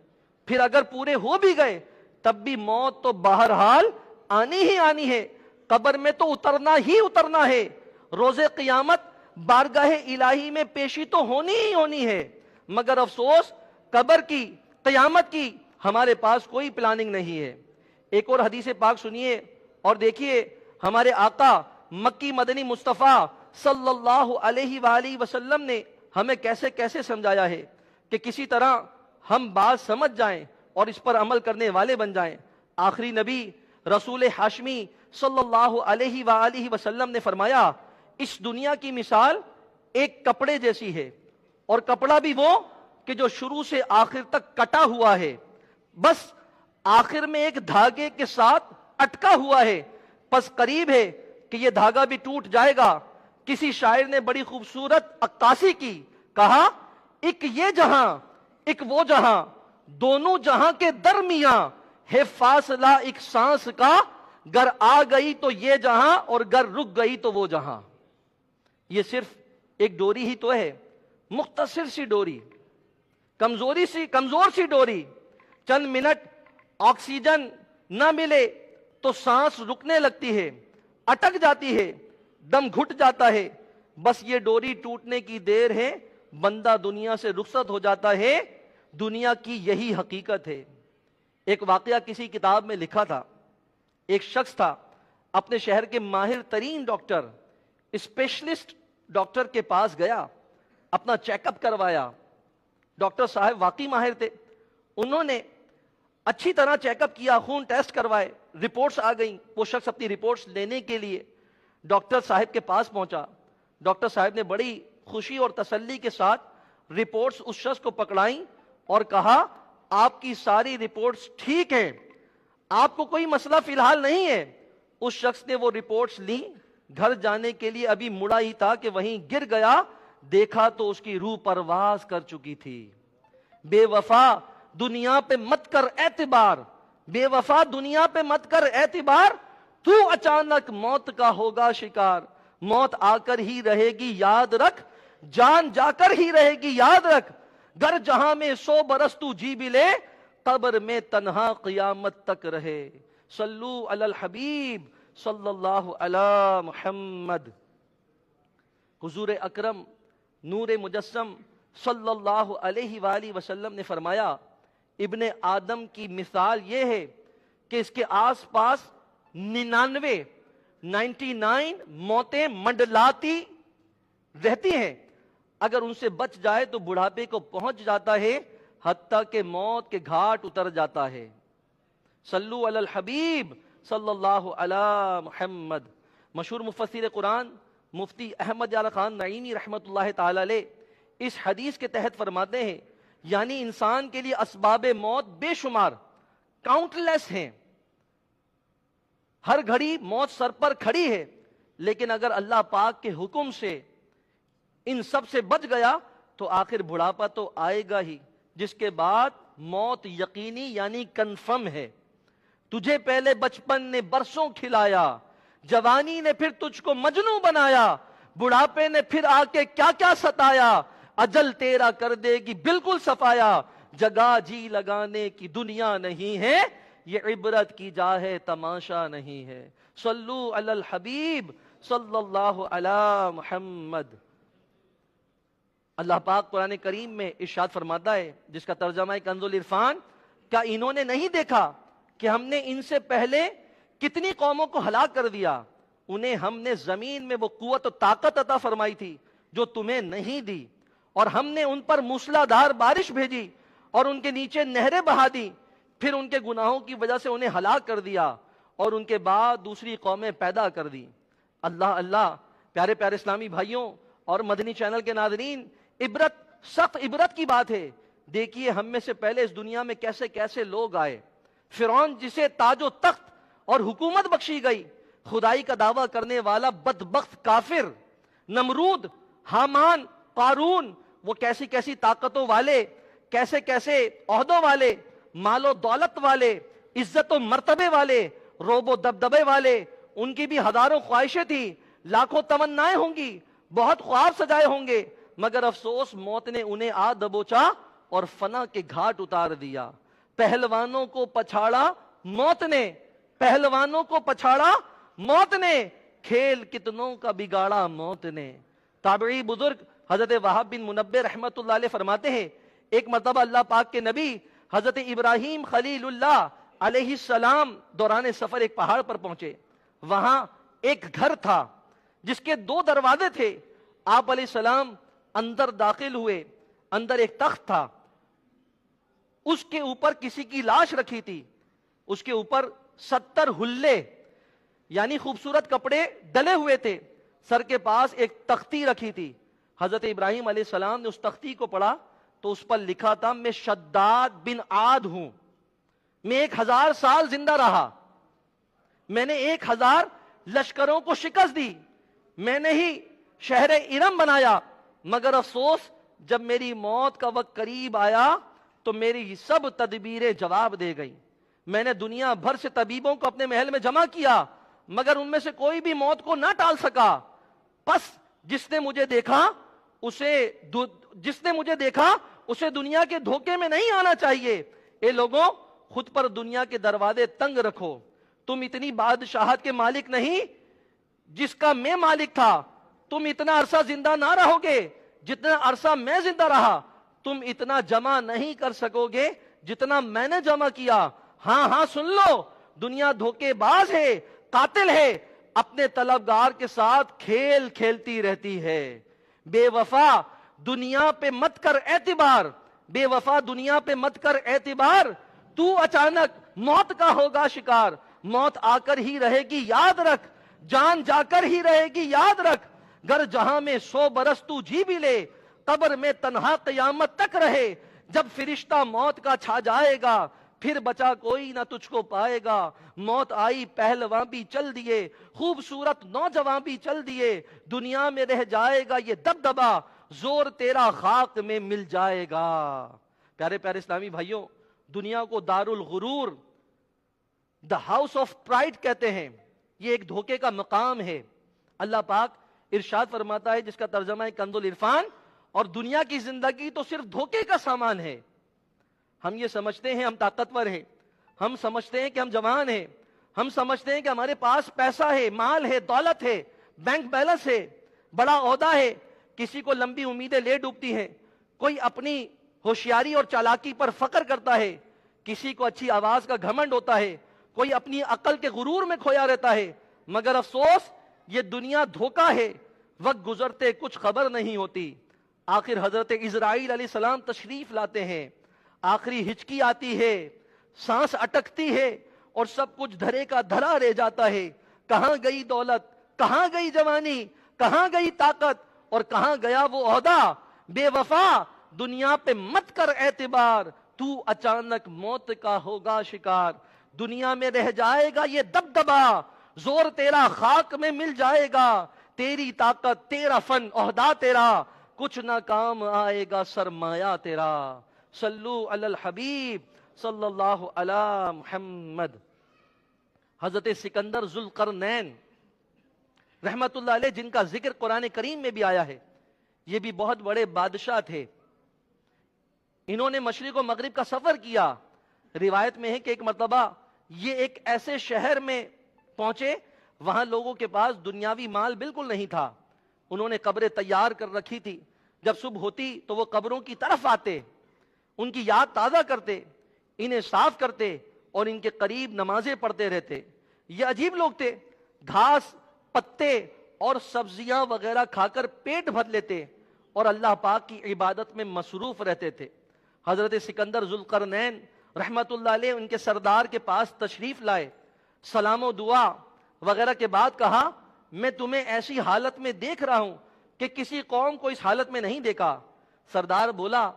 پھر اگر پورے ہو بھی گئے تب بھی موت تو بہرحال آنی ہی آنی ہے. قبر میں تو اترنا ہی اترنا ہے. روز قیامت بارگاہ الہی میں پیشی تو ہونی ہی ہونی ہے. مگر افسوس قبر کی، قیامت کی ہمارے پاس کوئی پلاننگ نہیں ہے. ایک اور حدیث پاک سنیے اور دیکھیے ہمارے آقا مکی مدنی مصطفیٰ صلی اللہ علیہ وآلہ وسلم نے ہمیں کیسے کیسے سمجھایا ہے کہ کسی طرح ہم بات سمجھ جائیں اور اس پر عمل کرنے والے بن جائیں. آخری نبی رسول ہاشمی صلی اللہ علیہ وآلہ وسلم نے فرمایا اس دنیا کی مثال ایک کپڑے جیسی ہے، اور کپڑا بھی وہ کہ جو شروع سے آخر تک کٹا ہوا ہے، بس آخر میں ایک دھاگے کے ساتھ اٹکا ہوا ہے، پس قریب ہے کہ یہ دھاگا بھی ٹوٹ جائے گا. کسی شاعر نے بڑی خوبصورت عکاسی کی، کہا ایک یہ جہاں ایک وہ جہاں، دونوں جہاں کے درمیاں ہے فاصلہ ایک سانس کا، گر آ گئی تو یہ جہاں اور گر رک گئی تو وہ جہاں. یہ صرف ایک ڈوری ہی تو ہے، مختصر سی ڈوری، کمزور سی ڈوری. چند منٹ آکسیجن نہ ملے تو سانس رکنے لگتی ہے، اٹک جاتی ہے، دم گھٹ جاتا ہے. بس یہ ڈوری ٹوٹنے کی دیر ہے، بندہ دنیا سے رخصت ہو جاتا ہے. دنیا کی یہی حقیقت ہے. ایک واقعہ کسی کتاب میں لکھا تھا. ایک شخص تھا، اپنے شہر کے ماہر ترین ڈاکٹر، اسپیشلسٹ ڈاکٹر کے پاس گیا، اپنا چیک اپ کروایا. ڈاکٹر صاحب واقعی ماہر تھے. انہوں نے اچھی طرح چیک اپ کیا، خون ٹیسٹ کروائے، رپورٹس آ گئیں. وہ شخص اپنی رپورٹس لینے کے لیے ڈاکٹر صاحب کے پاس پہنچا. ڈاکٹر صاحب نے بڑی خوشی اور تسلی کے ساتھ رپورٹس اس شخص کو پکڑائیں اور کہا آپ کی ساری رپورٹس ٹھیک ہیں، آپ کو کوئی مسئلہ فی الحال نہیں ہے. اس شخص نے وہ رپورٹس لی، گھر جانے کے لیے ابھی مڑا ہی تھا کہ وہیں گر گیا. دیکھا تو اس کی روح پرواز کر چکی تھی. بے وفا دنیا پہ مت کر اعتبار، بے وفا دنیا پہ مت کر اعتبار، تو اچانک موت کا ہوگا شکار. موت آ کر ہی رہے گی یاد رکھ، جان جا کر ہی رہے گی یاد رکھ. گر جہاں میں 100 برس تو جی بھی لے، قبر میں تنہا قیامت تک رہے. صلو علی الحبیب صلی اللہ علی محمد. حضور اکرم نور مجسم صلی اللہ علیہ وآلہ وسلم نے فرمایا ابن آدم کی مثال یہ ہے کہ اس کے آس پاس 99 موتیں منڈلاتی رہتی ہیں. اگر ان سے بچ جائے تو بڑھاپے کو پہنچ جاتا ہے، حتیٰ کہ موت کے گھاٹ اتر جاتا ہے. صلو علی الحبیب صلی اللہ علی محمد. مشہور مفسر قرآن مفتی احمد یار خان نعیمی رحمت اللہ تعالی علیہ اس حدیث کے تحت فرماتے ہیں یعنی انسان کے لیے اسباب موت بے شمار، کاؤنٹ لیس ہیں. ہر گھڑی موت سر پر کھڑی ہے، لیکن اگر اللہ پاک کے حکم سے ان سب سے بچ گیا تو آخر بڑھاپا تو آئے گا ہی، جس کے بعد موت یقینی یعنی کنفرم ہے. تجھے پہلے بچپن نے برسوں کھلایا، جوانی نے پھر تجھ کو مجنوں بنایا، بڑھاپے نے پھر آ کے کیا کیا ستایا، اجل تیرا کر دے گی بالکل صفایا. جگہ جی لگانے کی دنیا نہیں ہے، یہ عبرت کی جا ہے تماشا نہیں ہے. صلو علی الحبیب صلی اللہ علی محمد. اللہ پاک قرآن کریم میں ارشاد فرماتا ہے جس کا ترجمہ ہے کنز العرفان، کیا انہوں نے نہیں دیکھا کہ ہم نے ان سے پہلے کتنی قوموں کو ہلاک کر دیا، انہیں ہم نے زمین میں وہ قوت و طاقت عطا فرمائی تھی جو تمہیں نہیں دی، اور ہم نے ان پر موسلا دھار بارش بھیجی اور ان کے نیچے نہریں بہا دی، پھر ان کے گناہوں کی وجہ سے انہیں ہلاک کر دیا اور ان کے بعد دوسری قومیں پیدا کر دی. اللہ اللہ. پیارے پیارے اسلامی بھائیوں اور مدنی چینل کے ناظرین، عبرت، سخت عبرت کی بات ہے. دیکھیے ہم میں سے پہلے اس دنیا میں کیسے کیسے لوگ آئے. فرعون جسے تاج و تخت اور حکومت بخشی گئی. خدائی کا دعویٰ کرنے والا بدبخت کافر نمرود، حامان، قارون، وہ کیسی کیسی طاقتوں والے، کیسے کیسے عہدوں والے، مال و دولت والے، عزت و مرتبے والے، روب و دبدبے والے، ان کی بھی ہزاروں خواہشیں تھی، لاکھوں تمنائیں ہوں گی، بہت خواب سجائے ہوں گے، مگر افسوس موت نے انہیں آ دبوچا اور فنا کے گھاٹ اتار دیا. پہلوانوں کو پچھاڑا موت نے، پہلوانوں کو پچھاڑا موت نے، کھیل کتنوں کا بگاڑا موت نے. تابعی بزرگ حضرت وہاب بن منبہ رحمت اللہ علیہ فرماتے ہیں ایک مرتبہ اللہ پاک کے نبی حضرت ابراہیم خلیل اللہ علیہ السلام دوران سفر ایک پہاڑ پر پہنچے. وہاں ایک گھر تھا جس کے 2 دروازے تھے. آپ علیہ السلام اندر داخل ہوئے. اندر ایک تخت تھا، اس کے اوپر کسی کی لاش رکھی تھی، اس کے اوپر 70 حلے یعنی خوبصورت کپڑے ڈلے ہوئے تھے. سر کے پاس ایک تختی رکھی تھی. حضرت ابراہیم علیہ السلام نے اس تختی کو پڑھا تو اس پر لکھا تھا میں شداد بن عاد ہوں، میں 1000 سال زندہ رہا، میں نے 1000 لشکروں کو شکست دی، میں نے ہی شہر ارم بنایا، مگر افسوس جب میری موت کا وقت قریب آیا تو میری سب تدبیریں جواب دے گئی. میں نے دنیا بھر سے طبیبوں کو اپنے محل میں جمع کیا مگر ان میں سے کوئی بھی موت کو نہ ٹال سکا. پس جس نے مجھے دیکھا اسے دنیا کے دھوکے میں نہیں آنا چاہیے. اے لوگوں، خود پر دنیا کے دروازے تنگ رکھو. تم اتنی بادشاہت کے مالک نہیں جس کا میں مالک تھا. تم اتنا عرصہ زندہ نہ رہو گے جتنا عرصہ میں زندہ رہا. تم اتنا جمع نہیں کر سکو گے جتنا میں نے جمع کیا. ہاں ہاں سن لو، دنیا دھوکے باز ہے، قاتل ہے، اپنے طلبگار کے ساتھ کھیل کھیلتی رہتی ہے. بے وفا دنیا پہ مت کر اعتبار، بے وفا دنیا پہ مت کر اعتبار. تو اچانک موت کا ہوگا شکار. موت آ کر ہی رہے گی یاد رکھ، جان جا کر ہی رہے گی یاد رکھ. گر جہاں میں 100 برس تو جی بھی لے، قبر میں تنہا قیامت تک رہے. جب فرشتہ موت کا چھا جائے گا پھر بچا کوئی نہ تجھ کو پائے گا. موت آئی پہلواں بھی چل دیے، خوبصورت نوجوان بھی چل دیے. دنیا میں رہ جائے گا یہ دبدبا، زور تیرا خاک میں مل جائے گا. پیارے پیارے اسلامی بھائیوں، دنیا کو دار الغرور، دا ہاؤس آف پرائڈ کہتے ہیں. یہ ایک دھوکے کا مقام ہے. اللہ پاک ارشاد فرماتا ہے جس کا ترجمہ ہے کنز العرفان، اور دنیا کی زندگی تو صرف دھوکے کا سامان ہے. ہم یہ سمجھتے ہیں ہم طاقتور ہیں، ہم سمجھتے ہیں کہ ہم جوان ہیں، ہم سمجھتے ہیں کہ ہمارے پاس پیسہ ہے، مال ہے، دولت ہے، بینک بیلنس ہے، بڑا عہدہ ہے. کسی کو لمبی امیدیں لے ڈوبتی ہیں، کوئی اپنی ہوشیاری اور چالاکی پر فخر کرتا ہے، کسی کو اچھی آواز کا گھمنڈ ہوتا ہے، کوئی اپنی عقل کے غرور میں کھویا رہتا ہے. مگر افسوس یہ دنیا دھوکا ہے، وقت گزرتے کچھ خبر نہیں ہوتی. آخر حضرت اسرائیل علیہ السلام تشریف لاتے ہیں، آخری ہچکی آتی ہے، سانس اٹکتی ہے اور سب کچھ دھرے کا دھرا رہ جاتا ہے. کہاں گئی دولت، کہاں گئی جوانی، کہاں گئی طاقت اور کہاں گیا وہ عہدہ. بے وفا دنیا پہ مت کر اعتبار، تو اچانک موت کا ہوگا شکار. دنیا میں رہ جائے گا یہ دبدبا، زور تیرا خاک میں مل جائے گا. تیری طاقت، تیرا فن، عہدہ تیرا کچھ نہ کام آئے گا سرمایہ تیرا. صلو علی الحبیب صلی اللہ علی محمد. حضرت سکندر ذوالقرنین رحمت اللہ علیہ جن کا ذکر قرآن کریم میں بھی آیا ہے، یہ بھی بہت بڑے بادشاہ تھے. انہوں نے مشرق و مغرب کا سفر کیا. روایت میں ہے کہ ایک مرتبہ یہ ایک ایسے شہر میں پہنچے وہاں لوگوں کے پاس دنیاوی مال بالکل نہیں تھا. انہوں نے قبریں تیار کر رکھی تھی. جب صبح ہوتی تو وہ قبروں کی طرف آتے، ان کی یاد تازہ کرتے، انہیں صاف کرتے اور ان کے قریب نمازیں پڑھتے رہتے. یہ عجیب لوگ تھے، گھاس، پتے اور سبزیاں وغیرہ کھا کر پیٹ بھر لیتے اور اللہ پاک کی عبادت میں مصروف رہتے تھے. حضرت سکندر ذوالقرنین رحمت اللہ علیہ ان کے سردار کے پاس تشریف لائے. سلام و دعا وغیرہ کے بعد کہا میں تمہیں ایسی حالت میں دیکھ رہا ہوں کہ کسی قوم کو اس حالت میں نہیں دیکھا. سردار بولا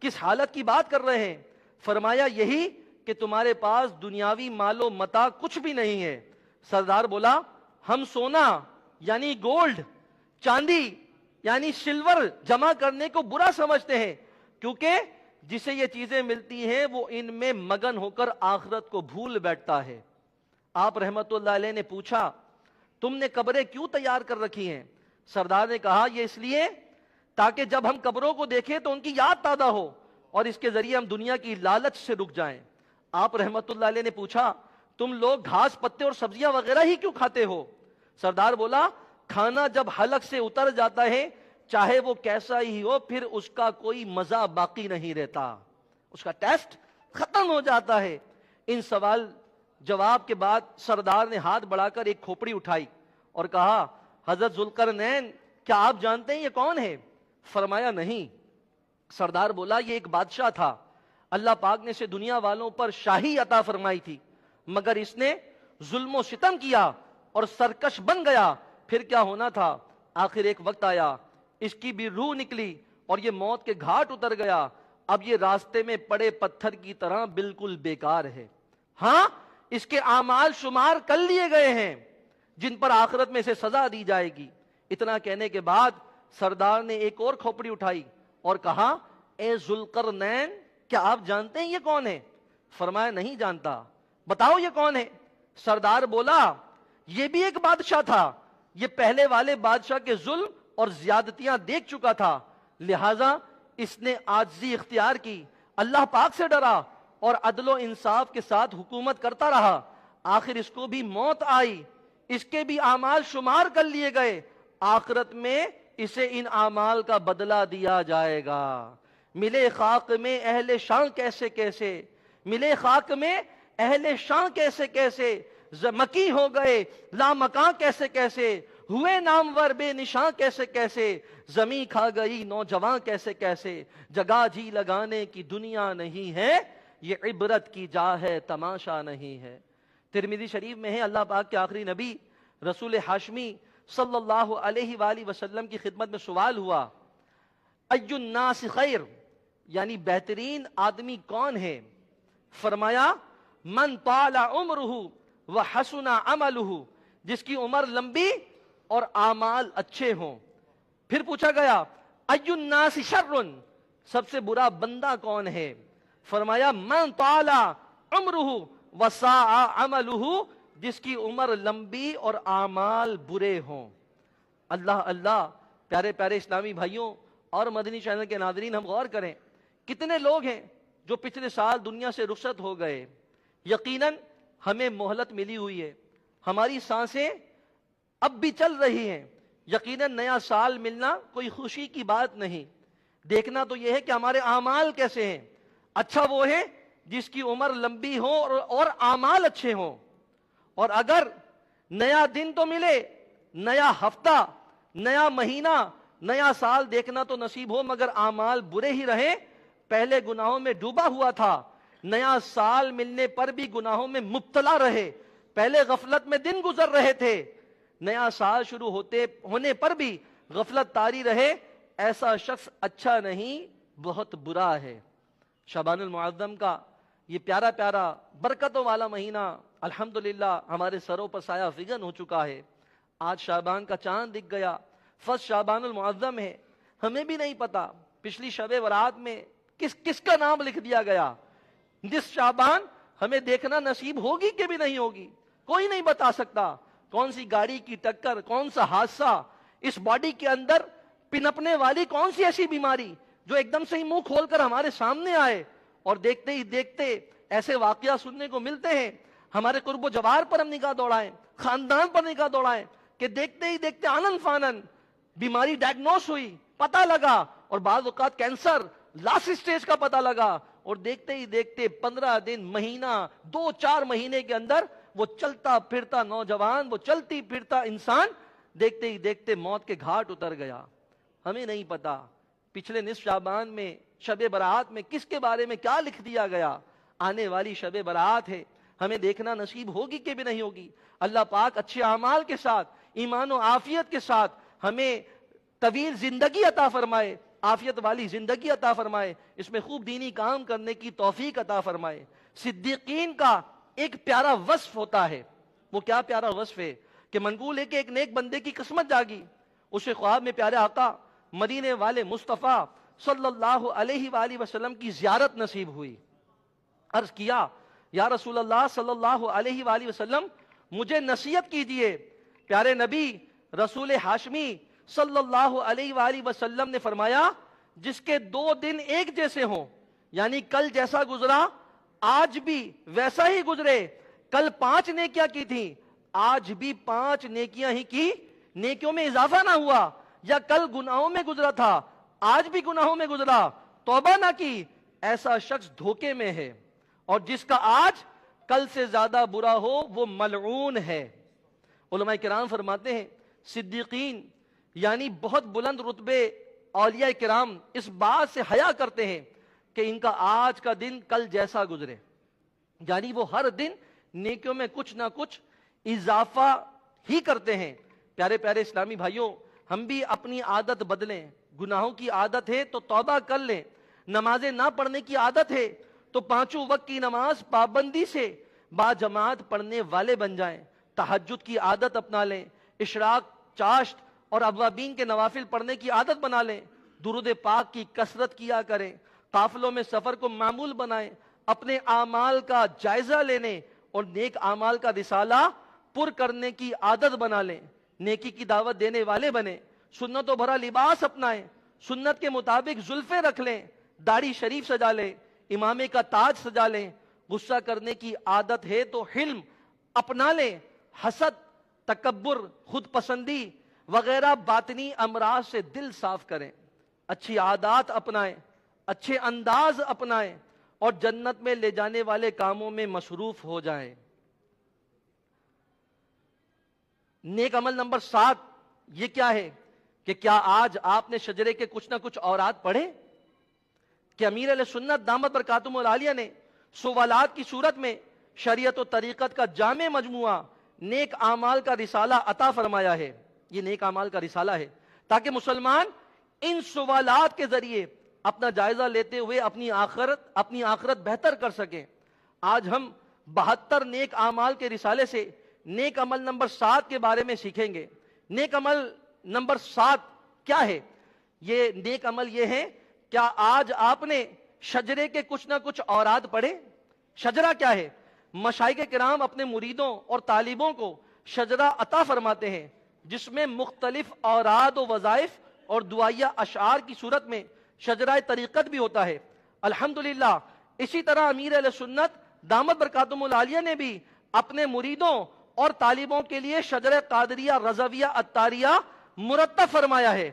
کس حالت کی بات کر رہے ہیں؟ فرمایا یہی کہ تمہارے پاس دنیاوی مال و متاع کچھ بھی نہیں ہے؟ سردار بولا ہم سونا یعنی گولڈ، چاندی یعنی سلور جمع کرنے کو برا سمجھتے ہیں، کیونکہ جسے یہ چیزیں ملتی ہیں وہ ان میں مگن ہو کر آخرت کو بھول بیٹھتا ہے۔ آپ رحمت اللہ علیہ نے پوچھا تم نے قبریں کیوں تیار کر رکھی ہیں؟ سردار نے کہا یہ اس لیے تاکہ جب ہم قبروں کو دیکھیں تو ان کی یاد تازہ ہو اور اس کے ذریعے ہم دنیا کی لالچ سے رک جائیں۔ آپ رحمت اللہ علیہ نے پوچھا تم لوگ گھاس پتے اور سبزیاں وغیرہ ہی کیوں کھاتے ہو؟ سردار بولا کھانا جب حلق سے اتر جاتا ہے چاہے وہ کیسا ہی ہو پھر اس کا کوئی مزہ باقی نہیں رہتا، اس کا ٹیسٹ ختم ہو جاتا ہے۔ ان سوال جواب کے بعد سردار نے ہاتھ بڑھا کر ایک کھوپڑی اٹھائی اور کہا حضرت ذوالقرنین کیا آپ جانتے ہیں یہ کون ہے؟ فرمایا نہیں۔ سردار بولا یہ ایک بادشاہ تھا، اللہ پاک نے اسے دنیا والوں پر شاہی عطا فرمائی تھی، مگر اس نے ظلم و ستم کیا اور سرکش بن گیا، پھر کیا ہونا تھا؟ آخر ایک وقت آیا اس کی بھی روح نکلی اور یہ موت کے گھاٹ اتر گیا، اب یہ راستے میں پڑے پتھر کی طرح بالکل بیکار ہے۔ ہاں اس کے اعمال شمار کر لیے گئے ہیں جن پر آخرت میں اسے سزا دی جائے گی۔ اتنا کہنے کے بعد سردار نے ایک اور کھوپڑی اٹھائی اور کہا اے ذوالقرنین کیا آپ جانتے ہیں یہ کون ہے؟ فرمایا نہیں جانتا، بتاؤ یہ کون ہے؟ سردار بولا یہ بھی ایک بادشاہ تھا، یہ پہلے والے بادشاہ کے ظلم اور زیادتیاں دیکھ چکا تھا، لہٰذا اس نے عاجزی اختیار کی، اللہ پاک سے ڈرا اور عدل و انصاف کے ساتھ حکومت کرتا رہا، آخر اس کو بھی موت آئی، اس کے بھی اعمال شمار کر لیے گئے، آخرت میں اسے ان اعمال کا بدلہ دیا جائے گا۔ ملے خاک میں اہل شان کیسے کیسے، ملے خاک میں اہل شان کیسے کیسے، مکی ہو گئے لامکاں کیسے کیسے، ہوئے نامور بے نشاں کیسے کیسے، زمیں کھا گئی نوجوان کیسے کیسے، جگہ جی لگانے کی دنیا نہیں ہے، یہ عبرت کی جا ہے تماشا نہیں ہے۔ ترمذی شریف میں ہے اللہ پاک کے آخری نبی رسول ہاشمی صلی اللہ علیہ وآلہ وسلم کی خدمت میں سوال ہوا ای الناس خیر، یعنی بہترین آدمی کون ہے؟ فرمایا من طال عمرہ وحسن عملہ، جس کی عمر لمبی اور اعمال اچھے ہوں۔ پھر پوچھا گیا ای الناس شر، سب سے برا بندہ کون ہے؟ فرمایا من طال عمرہ وساء عملہ، جس کی عمر لمبی اور اعمال برے ہوں۔ اللہ اللہ، پیارے پیارے اسلامی بھائیوں اور مدنی چینل کے ناظرین، ہم غور کریں کتنے لوگ ہیں جو پچھلے سال دنیا سے رخصت ہو گئے۔ یقیناً ہمیں مہلت ملی ہوئی ہے، ہماری سانسیں اب بھی چل رہی ہیں، یقیناً نیا سال ملنا کوئی خوشی کی بات نہیں۔ دیکھنا تو یہ ہے کہ ہمارے اعمال کیسے ہیں۔ اچھا وہ ہے جس کی عمر لمبی ہو اور اعمال اچھے ہوں، اور اگر نیا دن تو ملے، نیا ہفتہ، نیا مہینہ، نیا سال دیکھنا تو نصیب ہو، مگر اعمال برے ہی رہیں، پہلے گناہوں میں ڈوبا ہوا تھا، نیا سال ملنے پر بھی گناہوں میں مبتلا رہے، پہلے غفلت میں دن گزر رہے تھے، نیا سال شروع ہونے پر بھی غفلت طاری رہے، ایسا شخص اچھا نہیں بہت برا ہے۔ شعبان المعظم کا یہ پیارا پیارا برکتوں والا مہینہ الحمدللہ ہمارے سروں پر سایہ فگن ہو چکا ہے۔ آج شعبان کا چاند دکھ گیا، فرسٹ شعبان المعظم ہے، ہمیں بھی نہیں پتا پچھلی شب برات میں کس کا نام لکھ دیا گیا۔ جس شعبان ہمیں دیکھنا نصیب ہوگی کہ بھی نہیں ہوگی، کوئی نہیں بتا سکتا۔ کون سی گاڑی کی ٹکر، کون سا حادثہ، اس باڈی کے اندر پنپنے والی کون سی ایسی بیماری جو ایک دم سے ہی منہ کھول کر ہمارے سامنے آئے، اور دیکھتے ہی دیکھتے ایسے واقعہ سننے کو ملتے ہیں۔ ہمارے قرب و جوار پر ہم نگاہ دوڑائیں، خاندان پر نگاہ دوڑائیں کہ دیکھتے ہی دیکھتے آنن فانن بیماری ڈائگنوس ہوئی، پتہ لگا، اور بعض اوقات کینسر لاسٹ سٹیج کا پتہ لگا، اور دیکھتے ہی دیکھتے 15 دن، مہینہ، 2-4 مہینے کے اندر وہ چلتا پھرتا نوجوان، وہ چلتی پھرتا انسان دیکھتے ہی دیکھتے موت کے گھاٹ اتر گیا۔ ہمیں نہیں پتا پچھلے نصف شعبان میں شب برات میں کس کے بارے میں کیا لکھ دیا گیا۔ آنے والی شب برات ہے، ہمیں دیکھنا نصیب ہوگی کہ بھی نہیں ہوگی۔ اللہ پاک اچھے اعمال کے ساتھ، ایمان و عافیت کے ساتھ ہمیں طویل زندگی عطا فرمائے، عافیت والی زندگی عطا فرمائے، اس میں خوب دینی کام کرنے کی توفیق عطا فرمائے۔ صدیقین کا ایک پیارا وصف ہوتا ہے. وہ کیا پیارا وصف ہے کہ منقول ہے کہ ایک نیک بندے کی قسمت جاگی, اسے خواب میں پیارے آقا مدینے والے مصطفیٰ صلی اللہ علیہ وآلہ وسلم کی زیارت نصیب ہوئی. عرض کیا یا رسول اللہ صلی اللہ علیہ وآلہ وسلم مجھے نصیحت کیجئے. پیارے نبی رسول ہاشمی صلی اللہ علیہ وآلہ وسلم نے فرمایا جس کے 2 دن ایک جیسے ہوں, یعنی کل جیسا گزرا آج بھی ویسا ہی گزرے. کل 5 نیکیاں کی تھیں, آج بھی 5 نیکیاں ہی کی, نیکیوں میں اضافہ نہ ہوا. یا کل گناہوں میں گزرا تھا, آج بھی گناہوں میں گزرا, توبہ نہ کی, ایسا شخص دھوکے میں ہے. اور جس کا آج کل سے زیادہ برا ہو وہ ملعون ہے. علماء کرام فرماتے ہیں صدیقین یعنی بہت بلند رتبے اولیاء کرام اس بات سے حیا کرتے ہیں کہ ان کا آج کا دن کل جیسا گزرے, یعنی وہ ہر دن نیکیوں میں کچھ نہ کچھ اضافہ ہی کرتے ہیں. پیارے پیارے اسلامی بھائیوں, ہم بھی اپنی عادت بدلیں. گناہوں کی عادت ہے تو توبہ کر لیں, نمازیں نہ پڑھنے کی عادت ہے تو 5 وقت کی نماز پابندی سے با جماعت پڑھنے والے بن جائیں. تہجد کی عادت اپنا لیں, اشراق, چاشت اور اوابین کے نوافل پڑھنے کی عادت بنا لیں. درود پاک کی کثرت کیا کریں, قافلوں میں سفر کو معمول بنائیں, اپنے اعمال کا جائزہ لینے اور نیک اعمال کا رسالہ پر کرنے کی عادت بنا لیں. نیکی کی دعوت دینے والے بنیں, سنتوں بھرا لباس اپنائیں, سنت کے مطابق زلفیں رکھ لیں, داڑھی شریف سجا لیں, امامے کا تاج سجا لیں. غصہ کرنے کی عادت ہے تو حلم اپنا لیں. حسد, تکبر, خود پسندی وغیرہ باطنی امراض سے دل صاف کریں. اچھی عادات اپنائیں, اچھے انداز اپنائیں اور جنت میں لے جانے والے کاموں میں مصروف ہو جائیں. نیک عمل نمبر 7 یہ کیا ہے کہ کیا آج آپ نے شجرے کے کچھ نہ کچھ اوراد پڑھے کہ امیر علیہ سنت دامت برکاتہم العالیہ نے سوالات کی صورت میں شریعت و طریقت کا جامع مجموعہ نیک اعمال کا رسالہ عطا فرمایا ہے. یہ نیک اعمال کا رسالہ ہے تاکہ مسلمان ان سوالات کے ذریعے اپنا جائزہ لیتے ہوئے اپنی آخرت بہتر کر سکیں. آج ہم 72 نیک اعمال کے رسالے سے نیک عمل نمبر 7 کے بارے میں سیکھیں گے. نیک عمل نمبر 7 کیا ہے؟ یہ نیک عمل یہ ہے, کیا آج آپ نے شجرے کے کچھ نہ کچھ اوراد پڑھے؟ شجرہ کیا ہے؟ مشائخ کرام اپنے مریدوں اور طالبوں کو شجرہ عطا فرماتے ہیں جس میں مختلف اوراد و وظائف اور دعائیہ اشعار کی صورت میں شجرہ طریقت بھی ہوتا ہے. الحمدللہ اسی طرح امیر علیہ سنت دامت برکاتہم العالیہ نے بھی اپنے مریدوں اور طالبوں کے لیے شجرہ قادریہ رضویہ عطاریہ مرتب فرمایا ہے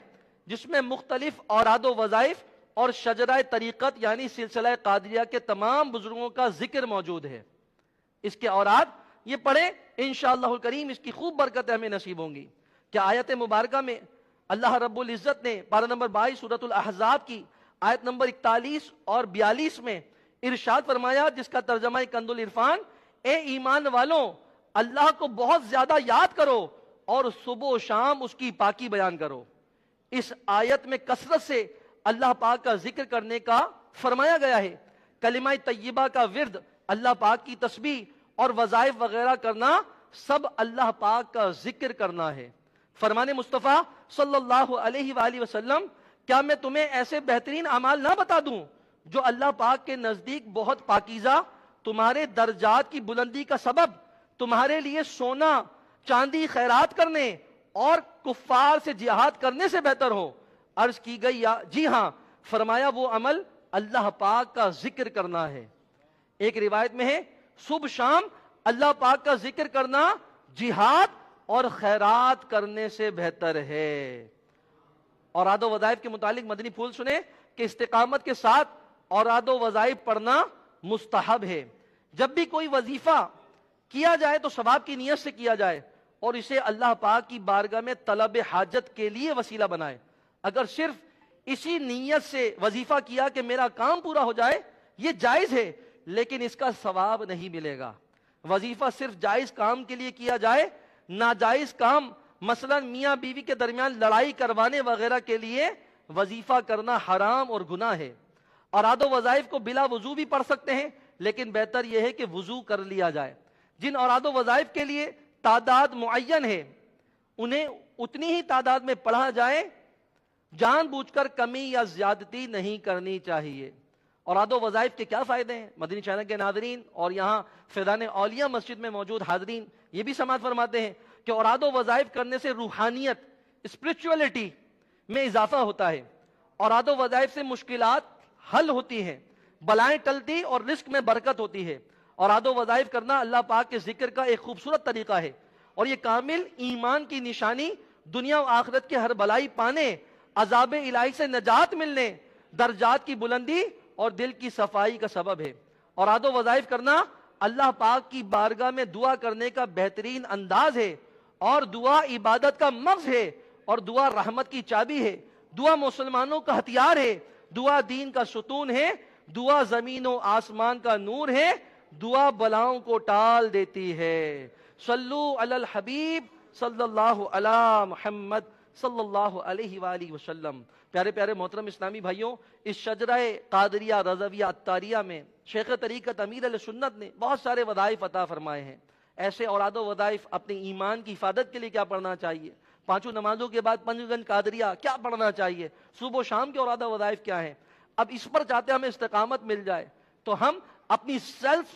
جس میں مختلف اوراد و وظائف اور شجرہ طریقت یعنی سلسلہ قادریہ کے تمام بزرگوں کا ذکر موجود ہے. اس کے اوراد یہ پڑھیں, انشاءاللہ الکریم اس کی خوب برکتیں ہمیں نصیب ہوں گی. کیا آیت مبارکہ میں اللہ رب العزت نے پارہ نمبر 22 سورۃ الاحزاب کی آیت نمبر 41 اور 42 میں ارشاد فرمایا جس کا ترجمہ کنز العرفان, اے ایمان والوں اللہ کو بہت زیادہ یاد کرو اور صبح و شام اس کی پاکی بیان کرو. اس آیت میں کثرت سے اللہ پاک کا ذکر کرنے کا فرمایا گیا ہے. کلمہ طیبہ کا ورد, اللہ پاک کی تسبیح اور وظائف وغیرہ کرنا سب اللہ پاک کا ذکر کرنا ہے. فرمان مصطفیٰ صلی اللہ علیہ وآلہ وسلم, کیا میں تمہیں ایسے بہترین اعمال نہ بتا دوں جو اللہ پاک کے نزدیک بہت پاکیزہ, تمہارے درجات کی بلندی کا سبب, تمہارے لیے سونا چاندی خیرات کرنے اور کفار سے جہاد کرنے سے بہتر ہو؟ عرض کی گئی جی ہاں. فرمایا وہ عمل اللہ پاک کا ذکر کرنا ہے. ایک روایت میں ہے صبح شام اللہ پاک کا ذکر کرنا جہاد اور خیرات کرنے سے بہتر ہے. اوراد و وظائف کے متعلق مدنی پھول سنیں کہ استقامت کے ساتھ اوراد و وظائف پڑھنا مستحب ہے. جب بھی کوئی وظیفہ کیا جائے تو ثواب کی نیت سے کیا جائے اور اسے اللہ پاک کی بارگاہ میں طلب حاجت کے لیے وسیلہ بنائے. اگر صرف اسی نیت سے وظیفہ کیا کہ میرا کام پورا ہو جائے, یہ جائز ہے لیکن اس کا ثواب نہیں ملے گا. وظیفہ صرف جائز کام کے لیے کیا جائے, ناجائز کام مثلا میاں بیوی کے درمیان لڑائی کروانے وغیرہ کے لیے وظیفہ کرنا حرام اور گناہ ہے. اوراد و وظائف کو بلا وضو بھی پڑھ سکتے ہیں لیکن بہتر یہ ہے کہ وضو کر لیا جائے۔ جن اوراد و وظائف کے لیے تعداد معین ہے انہیں اتنی ہی تعداد میں پڑھا جائے، جان بوجھ کر کمی یا زیادتی نہیں کرنی چاہیے۔ اوراد و وظائف کے کیا فائدے ہیں؟ مدنی چینل کے ناظرین اور یہاں فیضان اولیاء مسجد میں موجود حاضرین یہ بھی سماعت فرماتے ہیں کہ اوراد و وظائف کرنے سے روحانیت، اسپرچولیٹی میں اضافہ ہوتا ہے، اوراد و وظائف سے مشکلات حل ہوتی ہیں، بلائیں ٹلتی اور رزق میں برکت ہوتی ہے۔ اوراد و وظائف کرنا اللہ پاک کے ذکر کا ایک خوبصورت طریقہ ہے، اور یہ کامل ایمان کی نشانی، دنیا و آخرت کے ہر بلائی پانے، عذاب الہی سے نجات ملنے، درجات کی بلندی اور دل کی صفائی کا سبب ہے۔ اوراد و وظائف کرنا اللہ پاک کی بارگاہ میں دعا کرنے کا بہترین انداز ہے، اور دعا عبادت کا مغز ہے، اور دعا رحمت کی چابی ہے، دعا مسلمانوں کا ہتھیار ہے، دعا دین کا ستون ہے، دعا زمین و آسمان کا نور ہے، دعا بلاؤں کو ٹال دیتی ہے۔ صلو علی الحبیب صلی اللہ علی محمد صلی اللہ علیہ وآلہ وسلم۔ پیارے پیارے محترم اسلامی بھائیوں، اس شجرہ قادریہ رضویہ عطاریہ میں شیخ طریقت امیر اہل سنت نے بہت سارے وظائف عطا فرمائے ہیں۔ ایسے اوراد و وظائف اپنے ایمان کی حفاظت کے لیے کیا پڑھنا چاہیے، پانچوں نمازوں کے بعد پنجگن قادریہ کیا پڑھنا چاہیے، صبح و شام کے اوراد و وظائف کیا ہیں، اب اس پر چاہتے ہمیں استقامت مل جائے تو ہم اپنی سیلف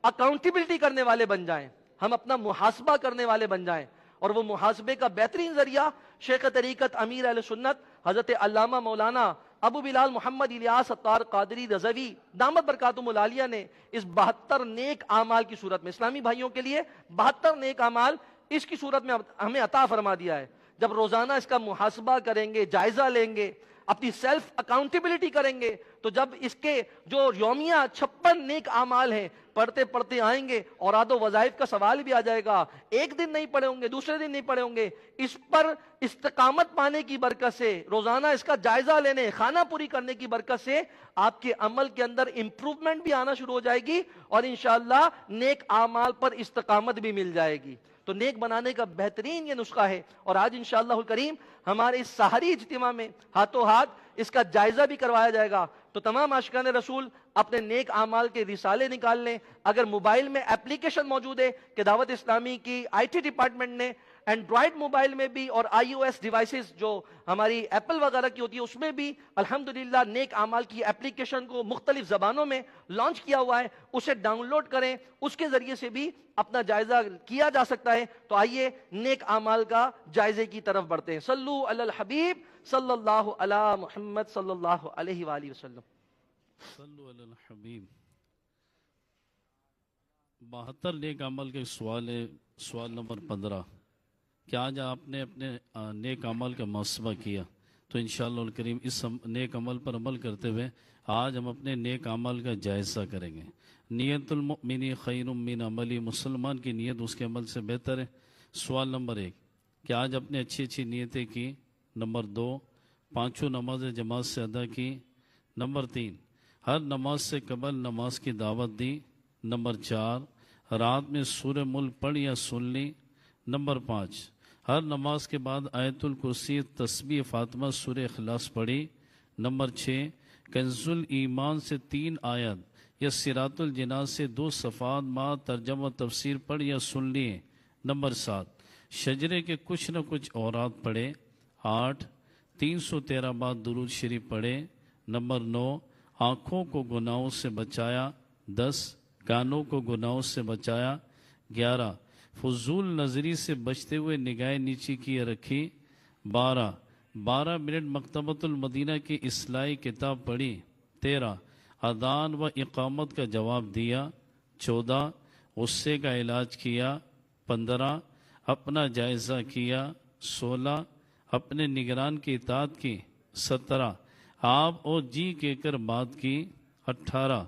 اکاؤنٹیبلٹی کرنے والے بن جائیں، ہم اپنا محاسبہ کرنے والے بن جائیں، اور وہ محاسبے کا بہترین ذریعہ شیخ طریقت امیر اہل سنت حضرت علامہ مولانا ابو بلال محمد الیاس اتار قادری رضوی دامت برکاتہم العالیہ نے اس 72 نیک اعمال کی صورت میں، اسلامی بھائیوں کے لیے 72 نیک اعمال اس کی صورت میں ہمیں عطا فرما دیا ہے۔ جب روزانہ اس کا محاسبہ کریں گے، جائزہ لیں گے، اپنی سیلف اکاؤنٹیبلٹی کریں گے، تو جب اس کے جو یومیہ 56 نیک اعمال ہیں پڑھتے پڑھتے آئیں گے، اوراد و وظائف کا سوال بھی آ جائے گا، ایک دن نہیں پڑھے ہوں گے، دوسرے دن نہیں پڑھے ہوں گے، اس پر استقامت پانے کی برکت سے، روزانہ اس کا جائزہ لینے، خانہ پوری کرنے کی برکت سے آپ کے عمل کے اندر امپروومنٹ بھی آنا شروع ہو جائے گی، اور انشاءاللہ نیک اعمال پر استقامت بھی مل جائے گی۔ تو نیک بنانے کا بہترین یہ نسخہ ہے، اور آج انشاءاللہ الکریم ہمارے اس سحری اجتماع میں ہاتھوں ہاتھ اس کا جائزہ بھی کروایا جائے گا۔ تو تمام عاشقان رسول اپنے نیک اعمال کے رسالے نکال لیں، اگر موبائل میں اپلیکیشن موجود ہے کہ دعوت اسلامی کی آئی ٹی ڈپارٹمنٹ نے اینڈرائڈ موبائل میں بھی اور آئی او ایس ڈیوائسز جو ہماری ایپل وغیرہ کی ہوتی ہے اس میں بھی الحمدللہ نیک اعمال کی اپلیکیشن کو مختلف زبانوں میں لانچ کیا ہوا ہے، اسے ڈاؤن لوڈ کریں، اس کے ذریعے سے بھی اپنا جائزہ کیا جا سکتا ہے۔ تو آئیے نیک اعمال کا جائزے کی طرف بڑھتے ہیں۔ صلو علی الحبیب صلی اللہ علی محمد صلی اللہ علیہ وآلہ وسلم۔ صلو علی الحبیب۔ 72 نیک عمل کا سوال ہے، سوال نمبر 15 کہ آج آپ نے اپنے نیک عمل کا محاسبہ کیا، تو انشاءاللہ الکریم اس نیک عمل پر عمل کرتے ہوئے آج ہم اپنے نیک عمل کا جائزہ کریں گے۔ نیت المؤمن خیر من عملی، مسلمان کی نیت اس کے عمل سے بہتر ہے۔ سوال نمبر 1 کہ آج اپنے اچھی اچھی نیتیں کی۔ نمبر 2 5 نماز جماعت سے ادا کی۔ نمبر 3 ہر نماز سے قبل نماز کی دعوت دی۔ نمبر 4 رات میں سورہ ملک پڑھ یا سن لی۔ نمبر 5 ہر نماز کے بعد آیت الکرسی تسبیح فاطمہ سورہ اخلاص پڑھی۔ نمبر 6 کنز الایمان سے 3 آیت یا صراط الجنان سے 2 صفحات ما ترجمہ تفسیر پڑھ یا سن لیے۔ نمبر 7 شجرے کے کچھ نہ کچھ اوراد پڑھے۔ 8 313 بار درود شریف پڑھے۔ نمبر 9 آنکھوں کو گناہوں سے بچایا۔ 10 کانوں کو گناہوں سے بچایا۔ 11 فضول نظری سے بچتے ہوئے نگاہیں نیچی کیے رکھی۔ 12 منٹ مکتبۃ المدینہ کی اصلاحی کتاب پڑھی۔ 13 اذان و اقامت کا جواب دیا۔ 14 غصے کا علاج کیا۔ 15 اپنا جائزہ کیا۔ 16 اپنے نگران کی اطاعت کی۔ 17 آپ اور جی کہہ کر بات کی۔ 18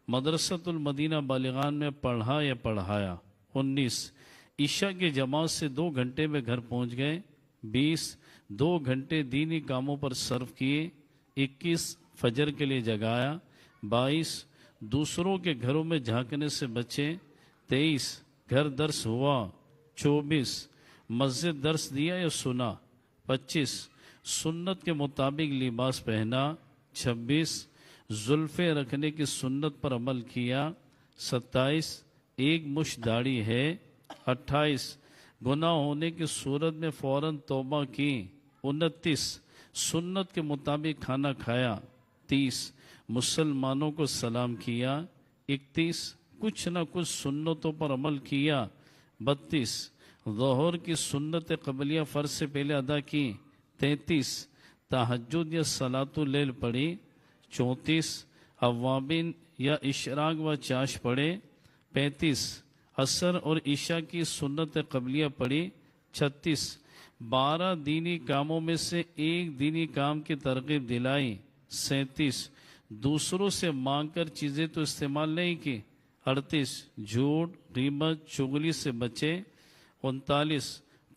مدرسۃ المدینہ بالغان میں پڑھا یا پڑھایا۔ 19 عشاء کی جماعت سے 2 گھنٹے میں گھر پہنچ گئے۔ 20 2 گھنٹے دینی کاموں پر صرف کیے۔ 21 فجر کے لیے جگایا۔ 22 دوسروں کے گھروں میں جھانکنے سے بچے۔ 23 گھر درس ہوا۔ 24 مسجد درس دیا یا سنا۔ 25 سنت کے مطابق لباس پہنا۔ 26 زلفیں رکھنے کی سنت پر عمل کیا۔ 27 ایک مشت داڑھی ہے، 28 گناہ ہونے کی صورت میں فوراً توبہ کی، 29 سنت کے مطابق کھانا کھایا، 30 مسلمانوں کو سلام کیا، 31 کچھ نہ کچھ سنتوں پر عمل کیا، 32 ظہر کی سنت قبلیہ فرض سے پہلے ادا کی، 33 تہجد یا صلاۃ اللیل پڑھی، 34 اوابین یا اشراق و چاش پڑھے، 35 عصر اور عشاء کی سنت قبلیہ پڑھی، 36 12 دینی کاموں میں سے ایک دینی کام کی ترغیب دلائی، 37 دوسروں سے مانگ کر چیزیں تو استعمال نہیں کی، 38 جھوٹ غیبت چغلی سے بچے، 39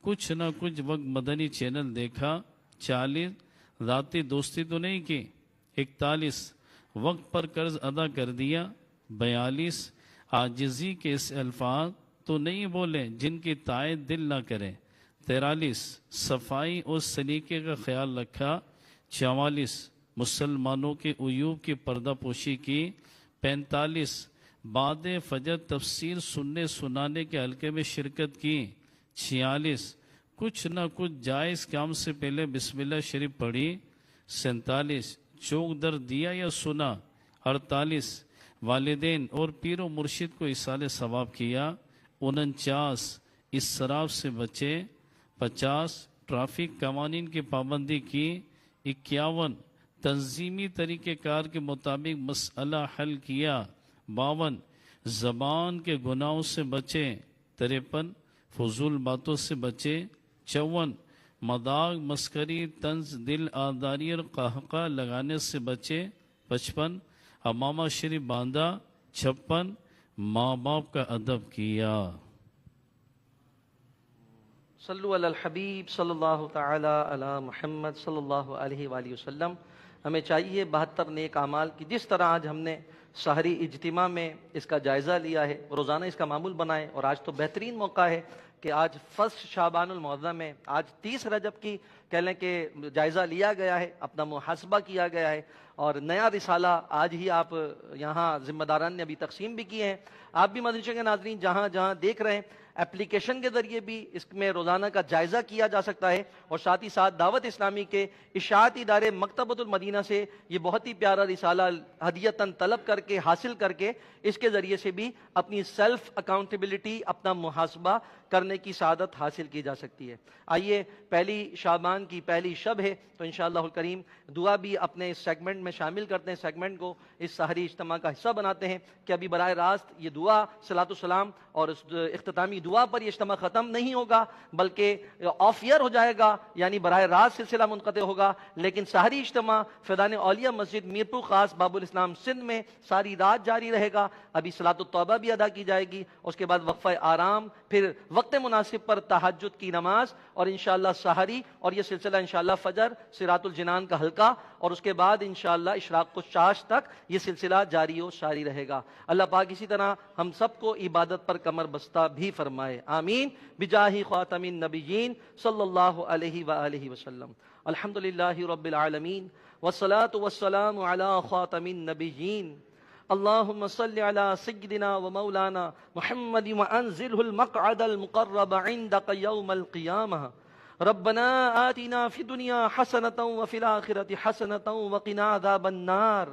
کچھ نہ کچھ وقت مدنی چینل دیکھا، 40 ذاتی دوستی تو نہیں کی، 41 وقت پر قرض ادا کر دیا، 42 عاجزی کے ایسے الفاظ تو نہیں بولے جن کی تائید دل نہ کرے، 43 صفائی اور سلیقے کا خیال رکھا، 44 مسلمانوں کے عیوب کی پردہ پوشی کی، 45 بعد فجر تفسیر سننے سنانے کے حلقے میں شرکت کی، 46 کچھ نہ کچھ جائز کام سے پہلے بسم اللہ شریف پڑھی، 47 چوک در دیا یا سنا، 48 والدین اور پیر و مرشد کو ایصال ثواب کیا، 49 اسراف سے بچے، 50 ٹریفک قوانین کی پابندی کی، 51 تنظیمی طریقہ کار کے مطابق مسئلہ حل کیا، 52 زبان کے گناہوں سے بچے، 53 فضول باتوں سے بچے، 54 مذاق مسخری طنز دل آزاری اور قہقہ لگانے سے بچے، 55 امامہ شریف باندھا، 56 ماں باپ کا ادب کیا۔ صلو علی الحبیب صلی اللہ تعالی علی محمد صلی اللہ علیہ وآلہ وسلم۔ ہمیں چاہیے 72 نیک اعمال کی، جس طرح آج ہم نے سحری اجتماع میں اس کا جائزہ لیا ہے، روزانہ اس کا معمول بنائیں، اور آج تو بہترین موقع ہے کہ آج فرسٹ شعبان المعظم ہے، آج 30 رجب کی کہہ لیں کہ جائزہ لیا گیا ہے، اپنا محاسبہ کیا گیا ہے، اور نیا رسالہ آج ہی آپ یہاں ذمہ داران نے ابھی تقسیم بھی کیے ہیں۔ آپ بھی مدنی چینل کے ناظرین جہاں جہاں دیکھ رہے ہیں، اپلیکیشن کے ذریعے بھی اس میں روزانہ کا جائزہ کیا جا سکتا ہے، اور ساتھ ہی ساتھ دعوت اسلامی کے اشاعتی ادارے مکتبۃ المدینہ سے یہ بہت ہی پیارا رسالہ ہدیتاً طلب کر کے حاصل کر کے اس کے ذریعے سے بھی اپنی سیلف اکاؤنٹیبلٹی، اپنا محاسبہ کرنے کی سعادت حاصل کی جا سکتی ہے۔ آئیے، پہلی شعبان کی پہلی شب ہے، تو انشاءاللہ الکریم دعا بھی اپنے اس سیگمنٹ میں شامل کرتے ہیں، سیگمنٹ کو اس سحری اجتماع کا حصہ بناتے ہیں کہ ابھی براہ راست یہ دعا صلاۃ السلام اور اس اختتامی دعا پر یہ اجتماع ختم نہیں ہوگا، بلکہ آف ایئر ہو جائے گا، یعنی براہ راست سلسلہ منقطع ہوگا، لیکن سحری اجتماع فیضان اولیاء مسجد میرپور خاص باب الاسلام سندھ میں ساری رات جاری رہے گا۔ ابھی صلاۃ التوبہ بھی ادا کی جائے گی، اس کے بعد وقفہ آرام، پھر وقت مناسب پر تہجد کی نماز، اور انشاءاللہ سحری، اور یہ سلسلہ انشاءاللہ فجر صراط الجنان کا حلقہ، اور اس کے بعد انشاءاللہ اشراق الشاش تک یہ سلسلہ جاری و ساری رہے گا۔ اللہ پاک اسی طرح ہم سب کو عبادت پر کمر بستہ بھی فرمائے، آمین، بجاہ خاتم النبیین صلی اللہ علیہ وآلہ وسلم۔ الحمدللہ رب العالمین، والصلاة والسلام علی خاتم النبیین، اللہم صل علی سیدنا و مولانا محمد وانزلہ المقعد المقرب عندک یوم القیامہ۔ ربنا آتنا فی الدنیا حسنة وفی الآخرة حسنة وقنا عذاب النار۔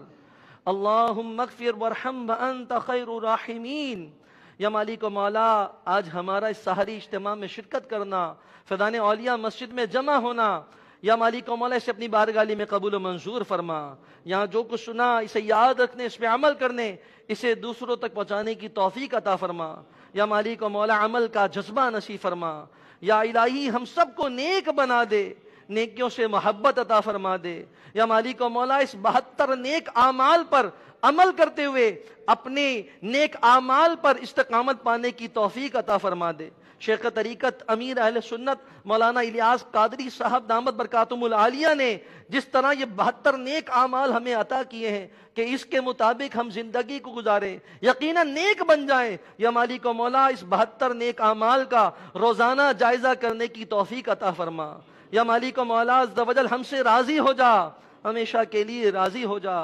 اللہم اغفر وارحم وانت خیر الراحمین۔ یا مالک و مولا، آج ہمارا اس سحری اجتماع میں شرکت کرنا، فیضان اولیاء مسجد میں جمع ہونا، یا مالک و مولا اسے اپنی بارگاہ میں قبول و منظور فرما۔ یہاں جو کچھ سنا اسے یاد رکھنے، اس پہ عمل کرنے، اسے دوسروں تک پہنچانے کی توفیق عطا فرما۔ یا مالک و مولا عمل کا جذبہ نصیب فرما۔ یا الہی ہم سب کو نیک بنا دے، نیکیوں سے محبت عطا فرما دے۔ یا مالک و مولا اس 72 نیک اعمال پر عمل کرتے ہوئے اپنے نیک اعمال پر استقامت پانے کی توفیق عطا فرما دے۔ شیخ طریقت امیر اہل سنت مولانا الیاس قادری صاحب دامت برکاتہم العالیہ نے جس طرح یہ 72 نیک اعمال ہمیں عطا کیے ہیں کہ اس کے مطابق ہم زندگی کو گزاریں، یقیناً نیک بن جائیں۔ یا مالک و مولا اس 72 نیک اعمال کا روزانہ جائزہ کرنے کی توفیق عطا فرما۔ یا مالک و مولا عز و جل ہم سے راضی ہو جا، ہمیشہ کے لیے راضی ہو جا،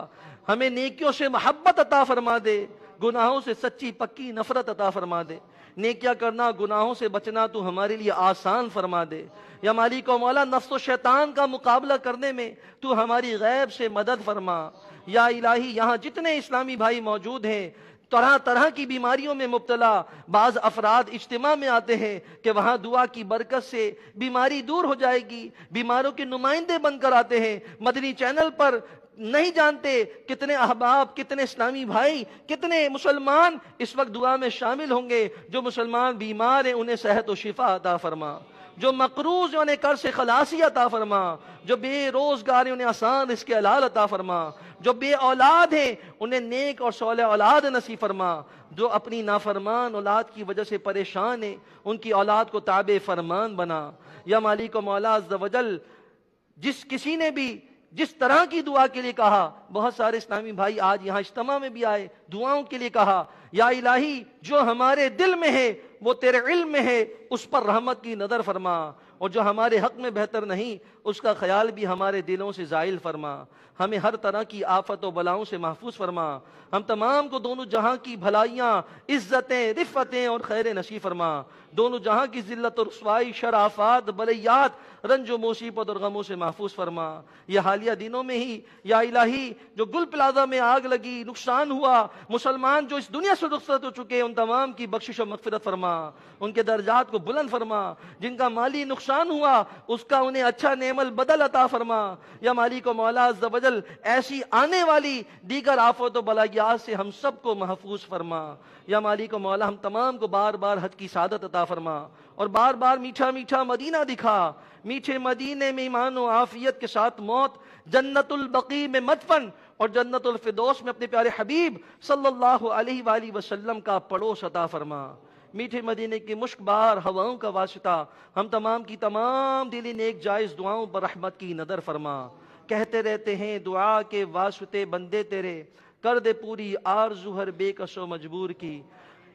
ہمیں نیکیوں سے محبت عطا فرما دے، گناہوں سے سچی پکی نفرت عطا فرما دے، نیکیاں کرنا گناہوں سے بچنا تو ہمارے لیے آسان فرما دے۔ یا مالک و مولا نفس و شیطان کا مقابلہ کرنے میں تو ہماری غیب سے مدد فرما۔ یا الہی یہاں جتنے اسلامی بھائی موجود ہیں طرح طرح کی بیماریوں میں مبتلا، بعض افراد اجتماع میں آتے ہیں کہ وہاں دعا کی برکت سے بیماری دور ہو جائے گی، بیماروں کے نمائندے بن کر آتے ہیں۔ مدنی چینل پر نہیں جانتے کتنے احباب، کتنے اسلامی بھائی، کتنے مسلمان اس وقت دعا میں شامل ہوں گے۔ جو مسلمان بیمار ہیں انہیں صحت و شفا عطا فرما، جو مقروض ہیں انہیں قرض سے خلاصی عطا فرما، جو بے روزگار ہیں انہیں آسان رزق حلال عطا فرما، جو بے اولاد ہیں انہیں نیک اور صالح اولاد نصیب فرما، جو اپنی نافرمان اولاد کی وجہ سے پریشان ہیں ان کی اولاد کو تابع فرمان بنا۔ یا مالک و مولا عز و جل جس کسی نے بھی جس طرح کی دعا کے لیے کہا، بہت سارے اسلامی بھائی آج یہاں اجتماع میں بھی آئے، دعاؤں کے لیے کہا، یا الہی جو ہمارے دل میں ہے وہ تیرے علم میں ہے، اس پر رحمت کی نظر فرما، اور جو ہمارے حق میں بہتر نہیں اس کا خیال بھی ہمارے دلوں سے زائل فرما۔ ہمیں ہر طرح کی آفت و بلاؤں سے محفوظ فرما، ہم تمام کو دونوں جہاں کی بھلائیاں، عزتیں، رفتیں اور خیر نصیب فرما، دونوں جہاں کی ذلت و رسوائی، شرافات، بلیات، رنج و مصیبت اور غموں سے محفوظ فرما۔ یہ حالیہ دنوں میں ہی یا الہی جو گل پلازہ میں آگ لگی، نقصان ہوا، مسلمان جو اس دنیا سے رخصت ہو چکے ان تمام کی بخشش و مغفرت فرما، ان کے درجات کو بلند فرما، جن کا مالی نقصان ہوا اس کا انہیں اچھا نعم البدل عطا فرما۔ یا مالک و مولا عز و جل ایسی آنے والی دیگر آفت و بلایات سے ہم سب کو محفوظ فرما۔ یا مالک و مولا ہم تمام کو بار بار حج کی سعادت عطا فرما، اور بار بار میٹھا میٹھا مدینہ دکھا، میٹھے مدینے میں ایمان و عافیت کے ساتھ موت، جنت البقیع میں مدفن، اور جنت الفردوس میں اپنے پیارے حبیب صلی اللہ علیہ وآلہ وسلم کا پڑوس عطا فرما۔ میٹھے مدینے کی مشک بار ہواؤں کا واسطہ ہم تمام کی تمام دلی نیک جائز دعاؤں پر رحمت کی نظر فرما۔ کہتے رہتے ہیں دعا کے واسطے بندے تیرے، کر دے پوری آرزو ہر بے کس و مجبور کی۔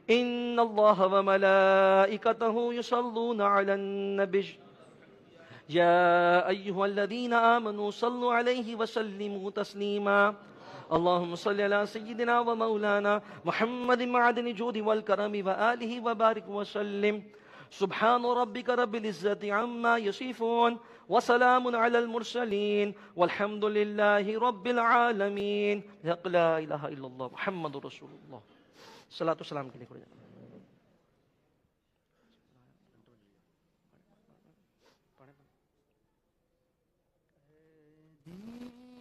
ان اللہ و ملائکتہ یصلون علی النبی یا ایہا الذین آمنوا صلوا علیہ وسلموا تسلیما۔ اللہم صلی علی سیدنا و مولانا محمد معدن الجود والکرم وآلہ وبارک وسلم۔ سبحان ربک رب العزت عما یصفون وسلام علی المرسلین والحمد للہ رب العالمین۔ حق لا الہ الا اللہ محمد رسول اللہ۔ صلاۃ والسلام کے لیے کھڑے جائیں۔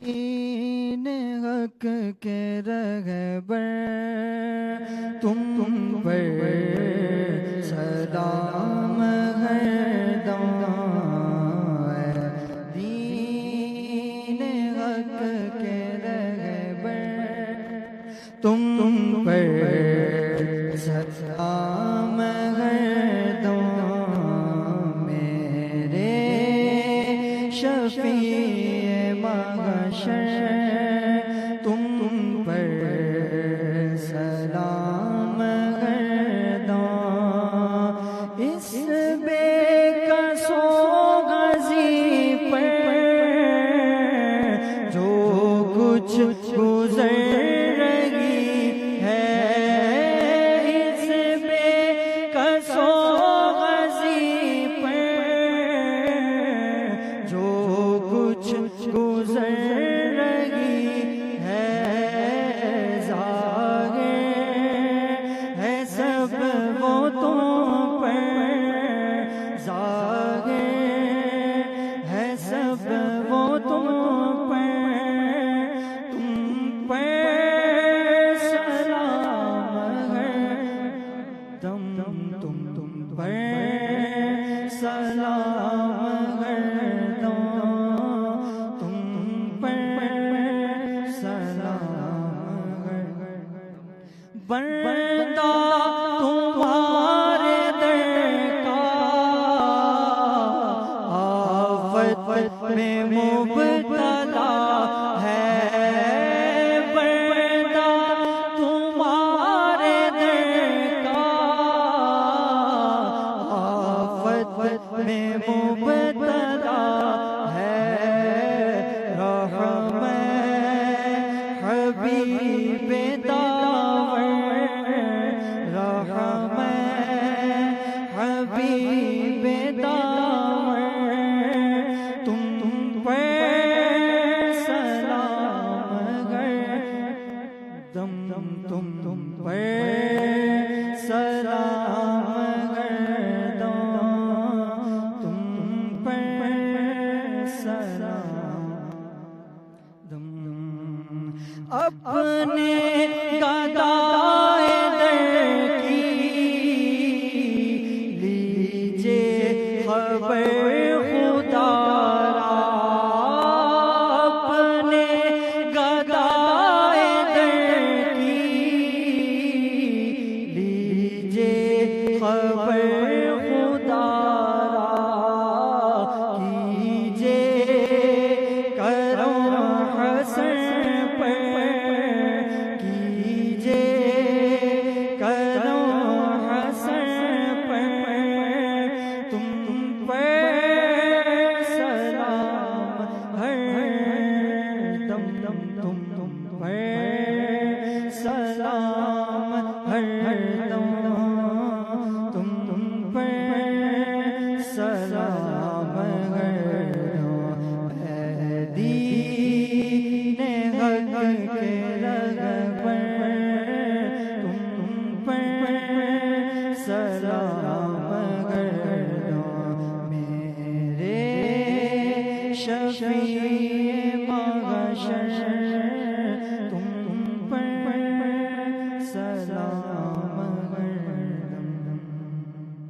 دین حق کے رہبر تم پر سلام ہردم ہے، دین حق کے رہبر تم پر سلام ہردم، میرے شفیع تم پر سلام گرداں، اس بے کس و غازی پر جو کچھ گزر رہی ہے، اس بے کس و غازی پر جو کچھ گزر بندہ تمہارے در کا آفت میں مبتلا ہے، بندہ تمہارے در کا آفت میں مبتلا ہے، رحم حبیب داور اپنے گدائے در کی لیجے خبر خدا را، اپنے گدائے در کی لیجے خبر خدا را، کیجے کرم حسن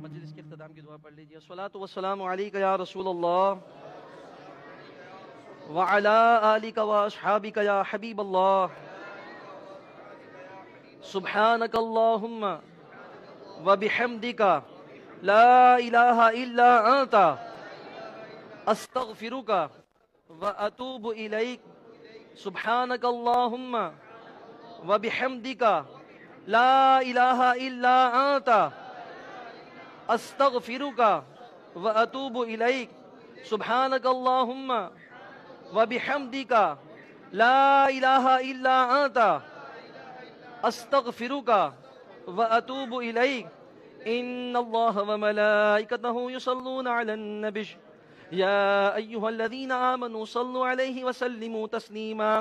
مجلس کے اختتام کی دعا پڑھ لیجیے۔ الصلاۃ والسلام علیک یا رسول اللہ وعلی آلک واصحابک یا حبیب اللہ، سبحانک اللہم وبحمدک لا الہ الا انت استغفرک واتوب الیک، سبحانک اللہم وبحمدک لا الہ الا انت استغفرک واتوب الیک، سبحانک اللہم وبحمدک لا الہ الا انت استغفرک واتوب الیک۔ ان اللہ وملائکتہ یصلون علی النبی یا ایہا الذین آمنوا صلوا علیہ وسلموا تسلیما۔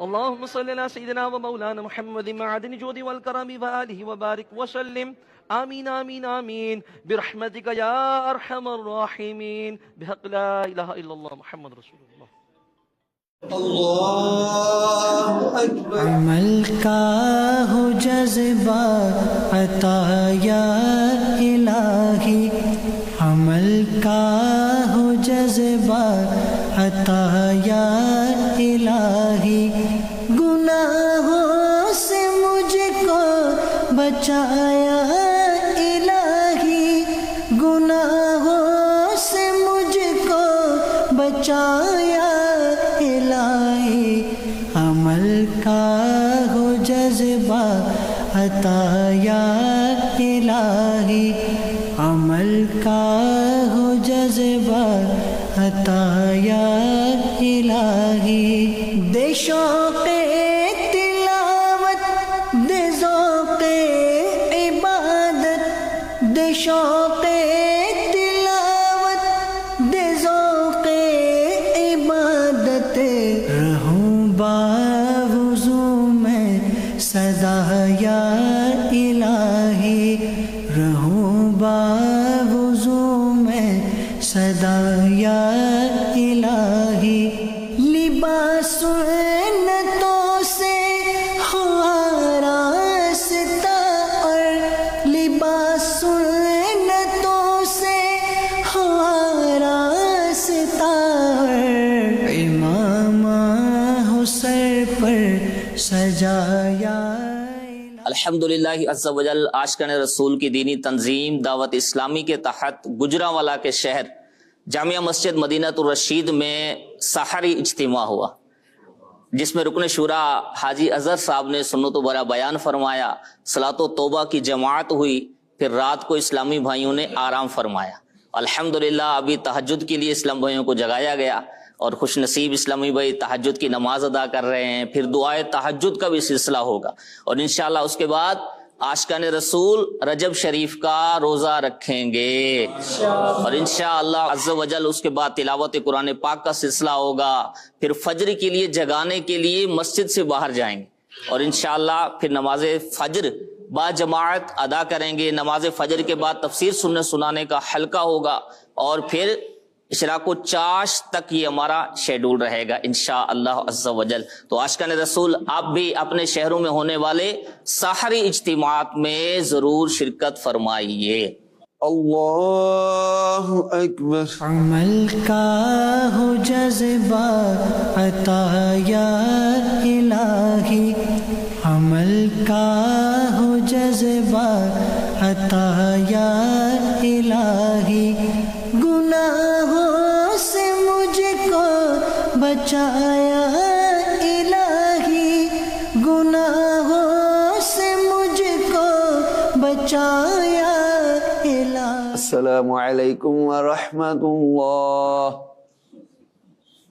اللہم صلی علی سیدنا و مولانا محمد معدن الجود والکرم وآلہ وبارک وسلم، آمین آمین آمین برحمتک یا ارحم الراحمین، بحق لا الہ الا اللہ محمد رسول اللہ۔ اللہ اکبر۔ عمل کا ہو جذبہ عطا یا الہی، عمل کا ہو جذبہ عطا یا الہی، گناہوں سے مجھ کو بچایا الہی، گناہوں سے مجھ کو بچایا الہی، عمل کا ہو جذبہ عطا یا الہی، عمل کا ہو جذبہ عطا یا الہی، دے شوق تلاوت دے ذوق عبادت، دے شوق تلاوت دے ذوق عبادت، رہوں باوضو میں سدا یا الہی، رہوں باوضو میں سدا یا الہی، لباس سنتوں سے ہو آراستہ اور لباس سنتوں سے ہو آراستہ اور امامہ ہو سر پر سجایا۔ الحمدللہ عز و جل عاشقان رسول کی دینی تنظیم دعوت اسلامی کے تحت گجرانوالہ کے شہر جامعہ مسجد مدینہ الرشید میں سحری اجتماع ہوا، جس میں رکن شورا حاجی اظہر صاحب نے سنت و برا بیان فرمایا، صلاۃ و توبہ کی جماعت ہوئی، پھر رات کو اسلامی بھائیوں نے آرام فرمایا۔ الحمدللہ ابھی تہجد کے لیے اسلام بھائیوں کو جگایا گیا اور خوش نصیب اسلامی بھائی تہجد کی نماز ادا کر رہے ہیں، پھر دعائے تہجد کا بھی سلسلہ ہوگا، اور انشاءاللہ اس کے بعد عاشقان رسول رجب شریف کا روزہ رکھیں گے، اور انشاءاللہ عز و جل اس کے بعد تلاوت قرآن پاک کا سلسلہ ہوگا، پھر فجر کے لیے جگانے کے لیے مسجد سے باہر جائیں گے، اور انشاءاللہ پھر نماز فجر با جماعت ادا کریں گے۔ نماز فجر کے بعد تفسیر سننے سنانے کا حلقہ ہوگا، اور پھر اشراق و چاش تک یہ ہمارا شیڈول رہے گا انشاءاللہ عز و جل۔ تو عاشقان رسول آپ بھی اپنے شہروں میں ہونے والے سحری اجتماعات میں ضرور شرکت فرمائیے۔ اللہ اکبر۔ عمل کا ہو جذبہ عطا یا الہی، عمل کا ہو جذبہ عطا یا الہی، گناہوں سے مجھ کو بچایا الہی، گناہوں سے مجھ کو بچایا الہی۔ السلام علیکم ورحمۃ اللہ،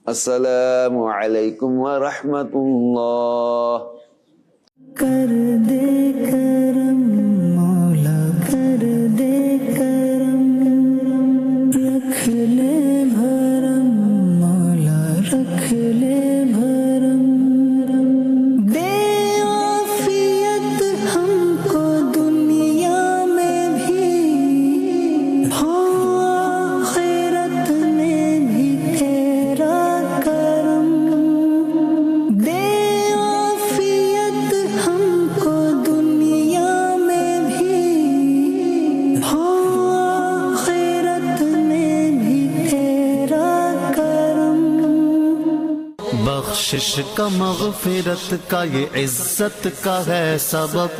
السلام علیکم ورحمۃ اللہ۔ کر دے کرم مولا، کر دے کرم، رکھ لے بھرم مولا، رکھ لے بھرم، دے عافیت ہم کو دنیا میں بھی، آخرت میں بھی تیرا کرم، دے عافیت ہم کو دنیا میں بھی، آخرت میں بھی تیرا کرم۔ بخشش کا مغفرت کا یہ عزت کا ہے سبب،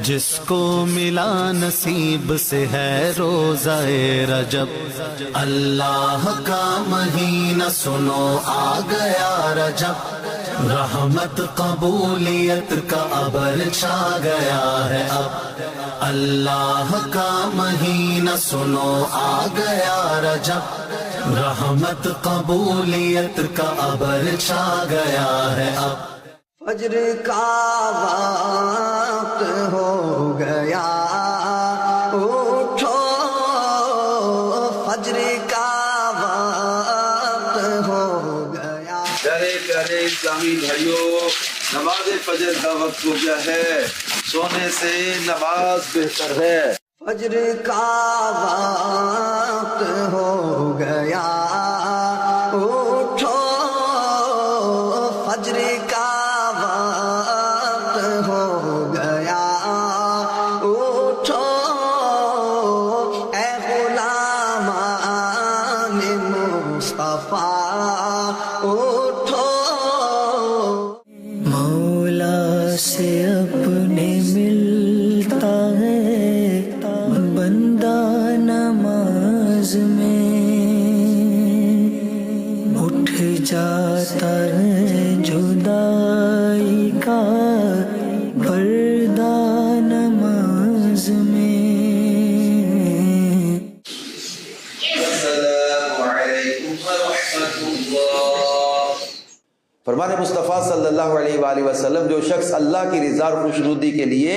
جس کو ملا نصیب سے ہے روزہ رجب، اللہ کا مہینہ سنو آ گیا رجب، رحمت قبولیت کا ابر چھا گیا ہے اب، اللہ کا مہینہ سنو آ گیا رجب، رحمت قبولیت کا ابر چھا گیا ہے اب۔ فجر کا وقت ہو گیا، اٹھو فجر کا وقت ہو گیا۔ پیارے پیارے اسلامی بھائیوں، نماز فجر کا وقت ہو گیا ہے، سونے سے نماز بہتر ہے۔ فجر کا وقت ہو گیا، اٹھو فجر کا وقت ہو گیا، اٹھو اے غلامان مصطفیٰ، اٹھو مولا سے اپنے ملتا ہے بندہ نماز میں، اٹھ جاتا ہے جدائی کا پردہ نماز میں۔ السلام علیکم ورحمۃ اللہ۔ فرمان مصطفیٰ صلی اللہ علیہ وآلہ وسلم، جو شخص اللہ کی رضا اور خوشنودی کے لیے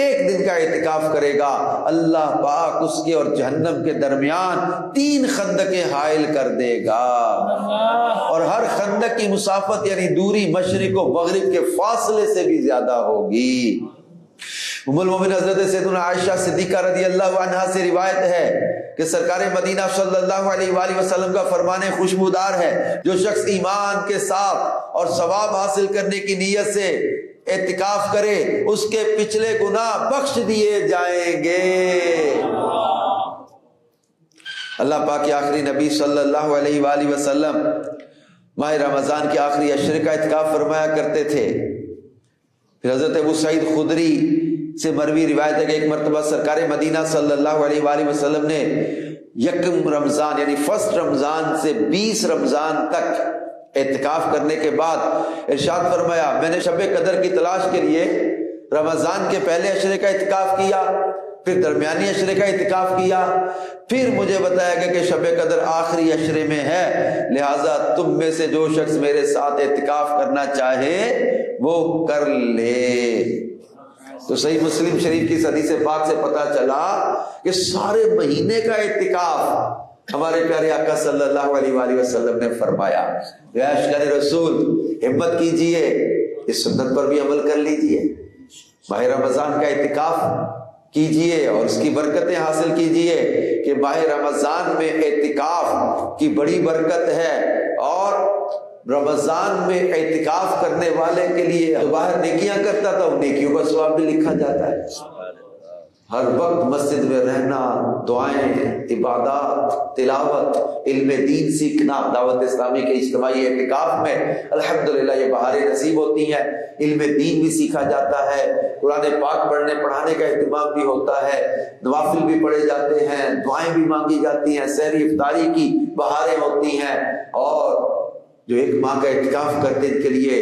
ایک دن کا اعتکاف کرے گا، اللہ پاک اس کے اور جہنم کے درمیان 3 خندقیں حائل کر دے گا، اور ہر خندق کی مسافت یعنی دوری مشرق و مغرب کے فاصلے سے بھی زیادہ ہوگی۔ ام المومنین حضرت سیدنا عائشہ صدیقہ رضی اللہ عنہا سے روایت ہے کہ سرکار مدینہ صلی اللہ علیہ وآلہ وسلم کا فرمان خوشبودار ہے، جو شخص ایمان کے ساتھ اور ثواب حاصل کرنے کی نیت سے اعتکاف کرے، اس کے پچھلے گناہ بخش دیے جائیں گے۔ اللہ پاک کے آخری نبی صلی اللہ علیہ وآلہ وسلم ماہ رمضان کے آخری عشرے کا اعتکاف فرمایا کرتے تھے۔ پھر حضرت ابو سعید خدری سے مروی روایت ہے کہ ایک مرتبہ سرکار مدینہ صلی اللہ علیہ وآلہ وسلم نے یکم رمضان یعنی فرسٹ رمضان سے 20 رمضان تک اعتکاف کرنے کے بعد ارشاد فرمایا، میں نے شب قدر کی تلاش کے لیے رمضان کے پہلے عشرے کا اعتکاف کیا، پھر درمیانی عشرے کا اعتکاف کیا، پھر مجھے بتایا گیا کہ شب قدر آخری عشرے میں ہے، لہٰذا تم میں سے جو شخص میرے ساتھ اعتکاف کرنا چاہے وہ کر لے۔ تو صحیح مسلم شریف کی حدیث پاک سے پتہ چلا کہ سارے مہینے کا اعتکاف ہمارے پیارے آقا صلی اللہ علیہ وآلہ وسلم نے فرمایا۔ یا عاشقان رسول، ہمت کیجئے، اس سنت پر بھی عمل کر لیجئے۔ ماہ رمضان کا اعتکاف کیجئے اور اس کی برکتیں حاصل کیجئے کہ ماہ رمضان میں اعتکاف کی بڑی برکت ہے، اور رمضان میں اعتکاف کرنے والے کے لیے باہر نیکیاں کرتا تھا، ان نیکیوں کا ثواب بھی لکھا جاتا ہے۔ ہر وقت مسجد میں رہنا، دعائیں، عبادات، تلاوت، علم دین سیکھنا، دعوت اسلامی کے اجتماعی اعتکاف میں الحمدللہ یہ بہاریں نصیب ہوتی ہیں، علم دین بھی سیکھا جاتا ہے، قرآن پاک پڑھنے پڑھانے کا اہتمام بھی ہوتا ہے، نوافل بھی پڑھے جاتے ہیں، دعائیں بھی مانگی جاتی ہیں، سحری افطاری کی بہاریں ہوتی ہیں، اور جو ایک ماہ کا اعتکاف کرتے ان کے لیے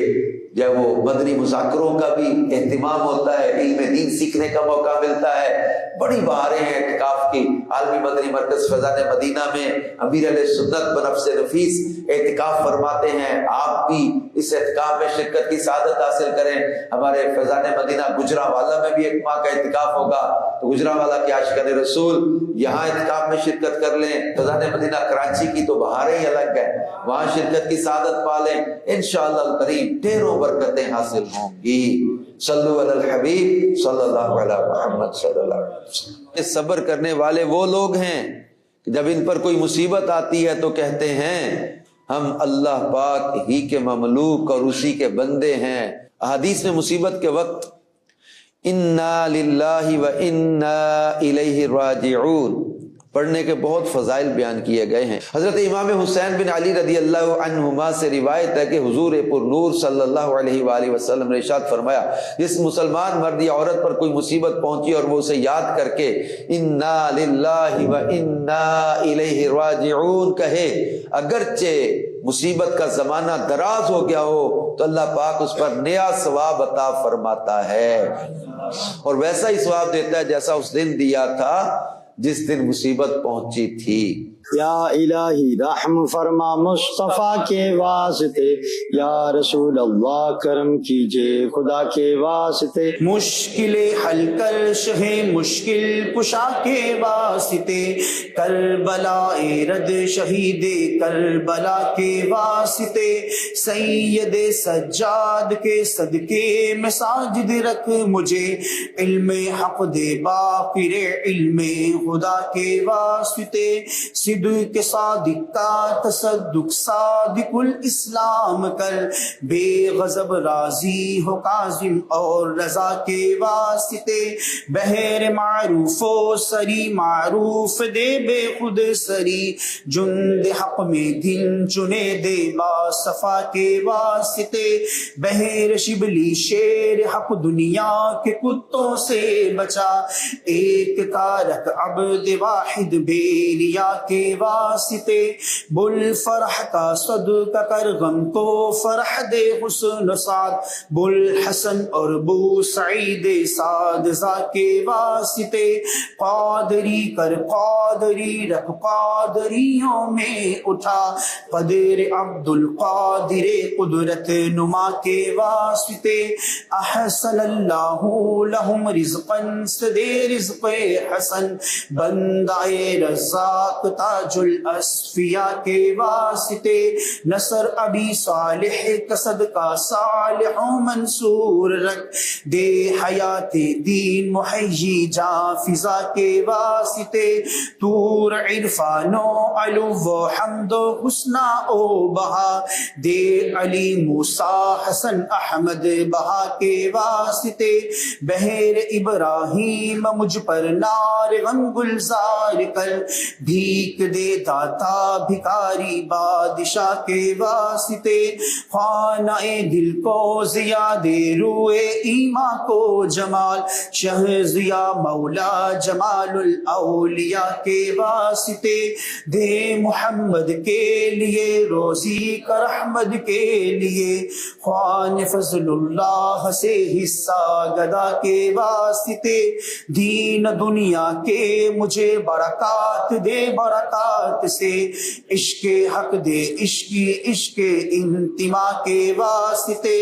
جب وہ مدنی مذاکروں کا بھی اہتمام ہوتا ہے، علم دین سیکھنے کا موقع ملتا ہے، بڑی بہاریں ہیں اعتکاف کی۔ عالمی مدنی مرکز فیضان مدینہ میں امیر علیہ سنت بنفس نفیس اعتکاف فرماتے ہیں، آپ بھی اس اعتکاف میں شرکت کی سعادت حاصل کریں۔ ہمارے فیضان مدینہ گجرانوالہ میں بھی ایک ماہ کا اعتکاف ہوگا، تو گجرانوالہ کے عاشقان رسول یہاں اعتکاف میں شرکت کر لیں۔ فیضان مدینہ کراچی کی تو بہاریں ہی الگ ہیں، وہاں شرکت کی سعادت پا لیں، انشاءاللہ الکریم ڈھیروں برکتیں حاصل ہوں گی۔ صلو علی الحبیب صلی اللہ علیہ محمد صلی اللہ علیہ وسلم۔ صبر کرنے والے وہ لوگ ہیں کہ جب ان پر کوئی مصیبت آتی ہے تو کہتے ہیں ہم اللہ پاک ہی کے مملوک اور اسی کے بندے ہیں۔ احادیث میں مصیبت کے وقت انا للہ و انا الیہ راجعون پڑھنے کے بہت فضائل بیان کیے گئے ہیں۔ حضرت امام حسین بن علی رضی اللہ عنہما سے روایت ہے کہ حضور پر نور صلی اللہ علیہ وآلہ وسلم نے ارشاد فرمایا، جس مسلمان مرد یا عورت پر کوئی مصیبت پہنچی اور وہ اسے یاد کر کے انا للہ و انا الیہ راجعون کہے، اگرچہ مصیبت کا زمانہ دراز ہو گیا ہو تو اللہ پاک اس پر نیا ثواب عطا فرماتا ہے، اور ویسا ہی ثواب دیتا ہے جیسا اس دن دیا تھا جس دن مصیبت پہنچی تھی۔ یا الہی رحم فرما مصطفیٰ کے واسطے، یا رسول اللہ کرم کیجے خدا کے واسطے، مشکل حل کر شہ مشکل کشا کے واسطے، کربلا رد شہید کربلا کے واسطے، سید سجاد کے صدقے میں ساجد رکھ مجھے، علم حق دے باقر علم خدا کے واسطے، صدق صادق کا تصدق صادق الاسلام کر، بے غضب راضی ہو کاظم اور رضا کے واسطے، بہر معروف و سری معروف دے بے خود سری، جند حق میں دن چنے دے با صفا کے واسطے، بہر شبلی شیر حق دنیا کے کتوں سے بچا، ایک کارک عبد واحد بیلیا کے واسطے، بل فرح کا صدقہ کر غم کو فرح دے حسن سعد، بل حسن اور بو سعید سعد زا کے واسطے، قادری کر قادری رکھ قادریوں میں اٹھا، قدر عبد القادر قدرت نما کے واسطے، احسن اللہ لہم رزقا سدے رزق حسن، بندائے رزاق تاج الاسفیاء کے واسطے، نصر ابی صالح کا صدقہ صالح و منصور رکھ، دے حیات دین محیی جا فضا کے واسطے، تور عرفان و علو و حمد و حسنہ او بہا، دے علی موسیٰ حسن احمد بہا کے واسطے، بہر ابراہیم مجھ پر نار غم گلزار کر، بھیک دے داتا بھکاری بادشاہ کے واسطے، خانہ دل کو ضیا دے روئے ایمان کو جمال، شہ ضیا مولا جمال الاولیاء کے واسطے، دے محمد کے لیے روزی کر احمد کے لیے، خوان فضل اللہ سے حصہ گدا کے واسطے، دین دنیا کے مجھے برکات دے برکات سے، عشق حق دے عشق انتما کے واسطے،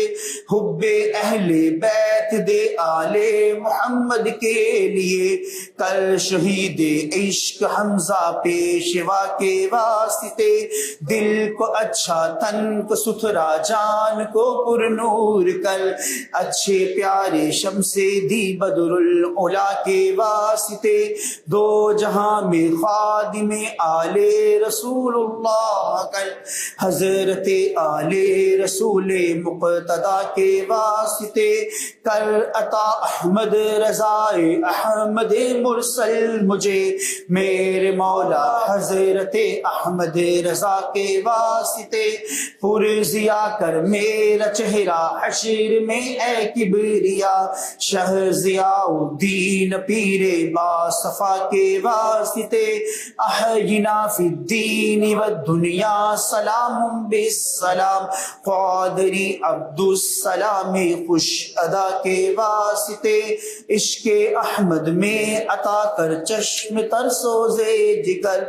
حب اہل بیت دے آل محمد کے لیے، کر شہید عشق حمزہ پیشوا کے واسطے، دل کو اچھا، تن کو ستھرا، جان کو پر نور کر، اچھے پیارے شمس دی بدر العلا کے واسطے، دو جہاں میں خادم آل رسول اللہ کر، حضرت آل رسول مقتدی کے واسطے کر عطا احمد رضا احمد مرسل مجھے، میرے مولا حضرت احمد رضا کے واسطے، پرزیا کر میرا چہرہ حشر میں اے کبریا، شہ ضیاء الدین پیر باصفا کے واسطے، احینا فی الدین والدنیا سلام بالسلام، قادری عبد السلام خوش ادا کے واسطے، عشق احمد میں عطا کر چشم تر سوزے جگر،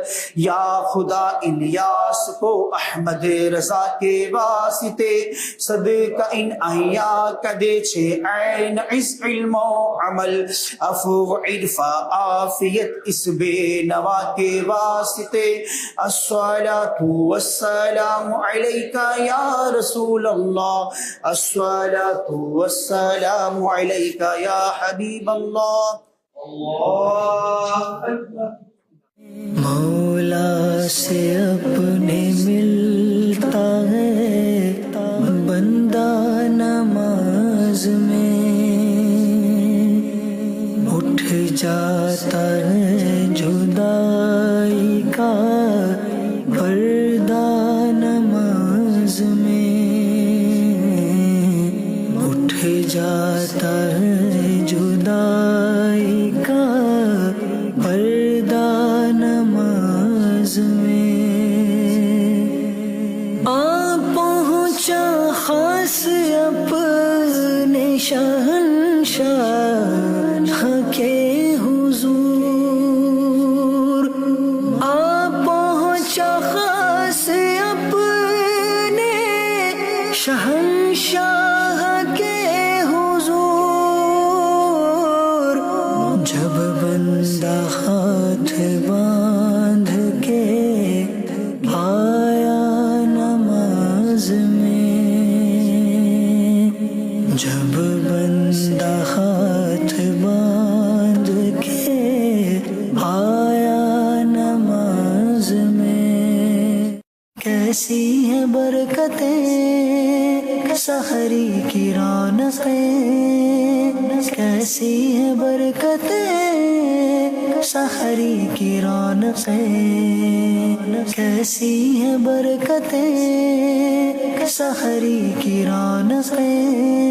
یا خدا الیاس کو احمد رضا کے واسطے، صدقہ ان احیا کدے چھے عین عز علم و عمل، عفو عرفہ عافیت اس بے نوا کے واسطے، الصلاة والسلام علیکہ یا رسول اللہ، الصلاة والسلام علیکہ یا حبیب اللہ۔ مولا سے اپنے ملتا ہے بندہ نماز میں، اٹھ جاتا ہے جدائی کا پردہ نماز میں، اٹھ جاتا ہے جدائی کا پردہ نماز میں، آ پہنچا خاص اپنے شہنشاہ کے حضور، آ پہنچا خاص اپنے شہنشاہ کے حضور، جب بندہ ہاتھ باندھ کے آیا نماز میں، جب بندہ ہاتھ باندھ کے آیا نماز میں، کیسی ہیں برکتیں سحری کی رونقیں، کیسی ہیں برکتیں سحری کی رونقیں، کیسی ہیں برکتیں سحری کی رونقیں،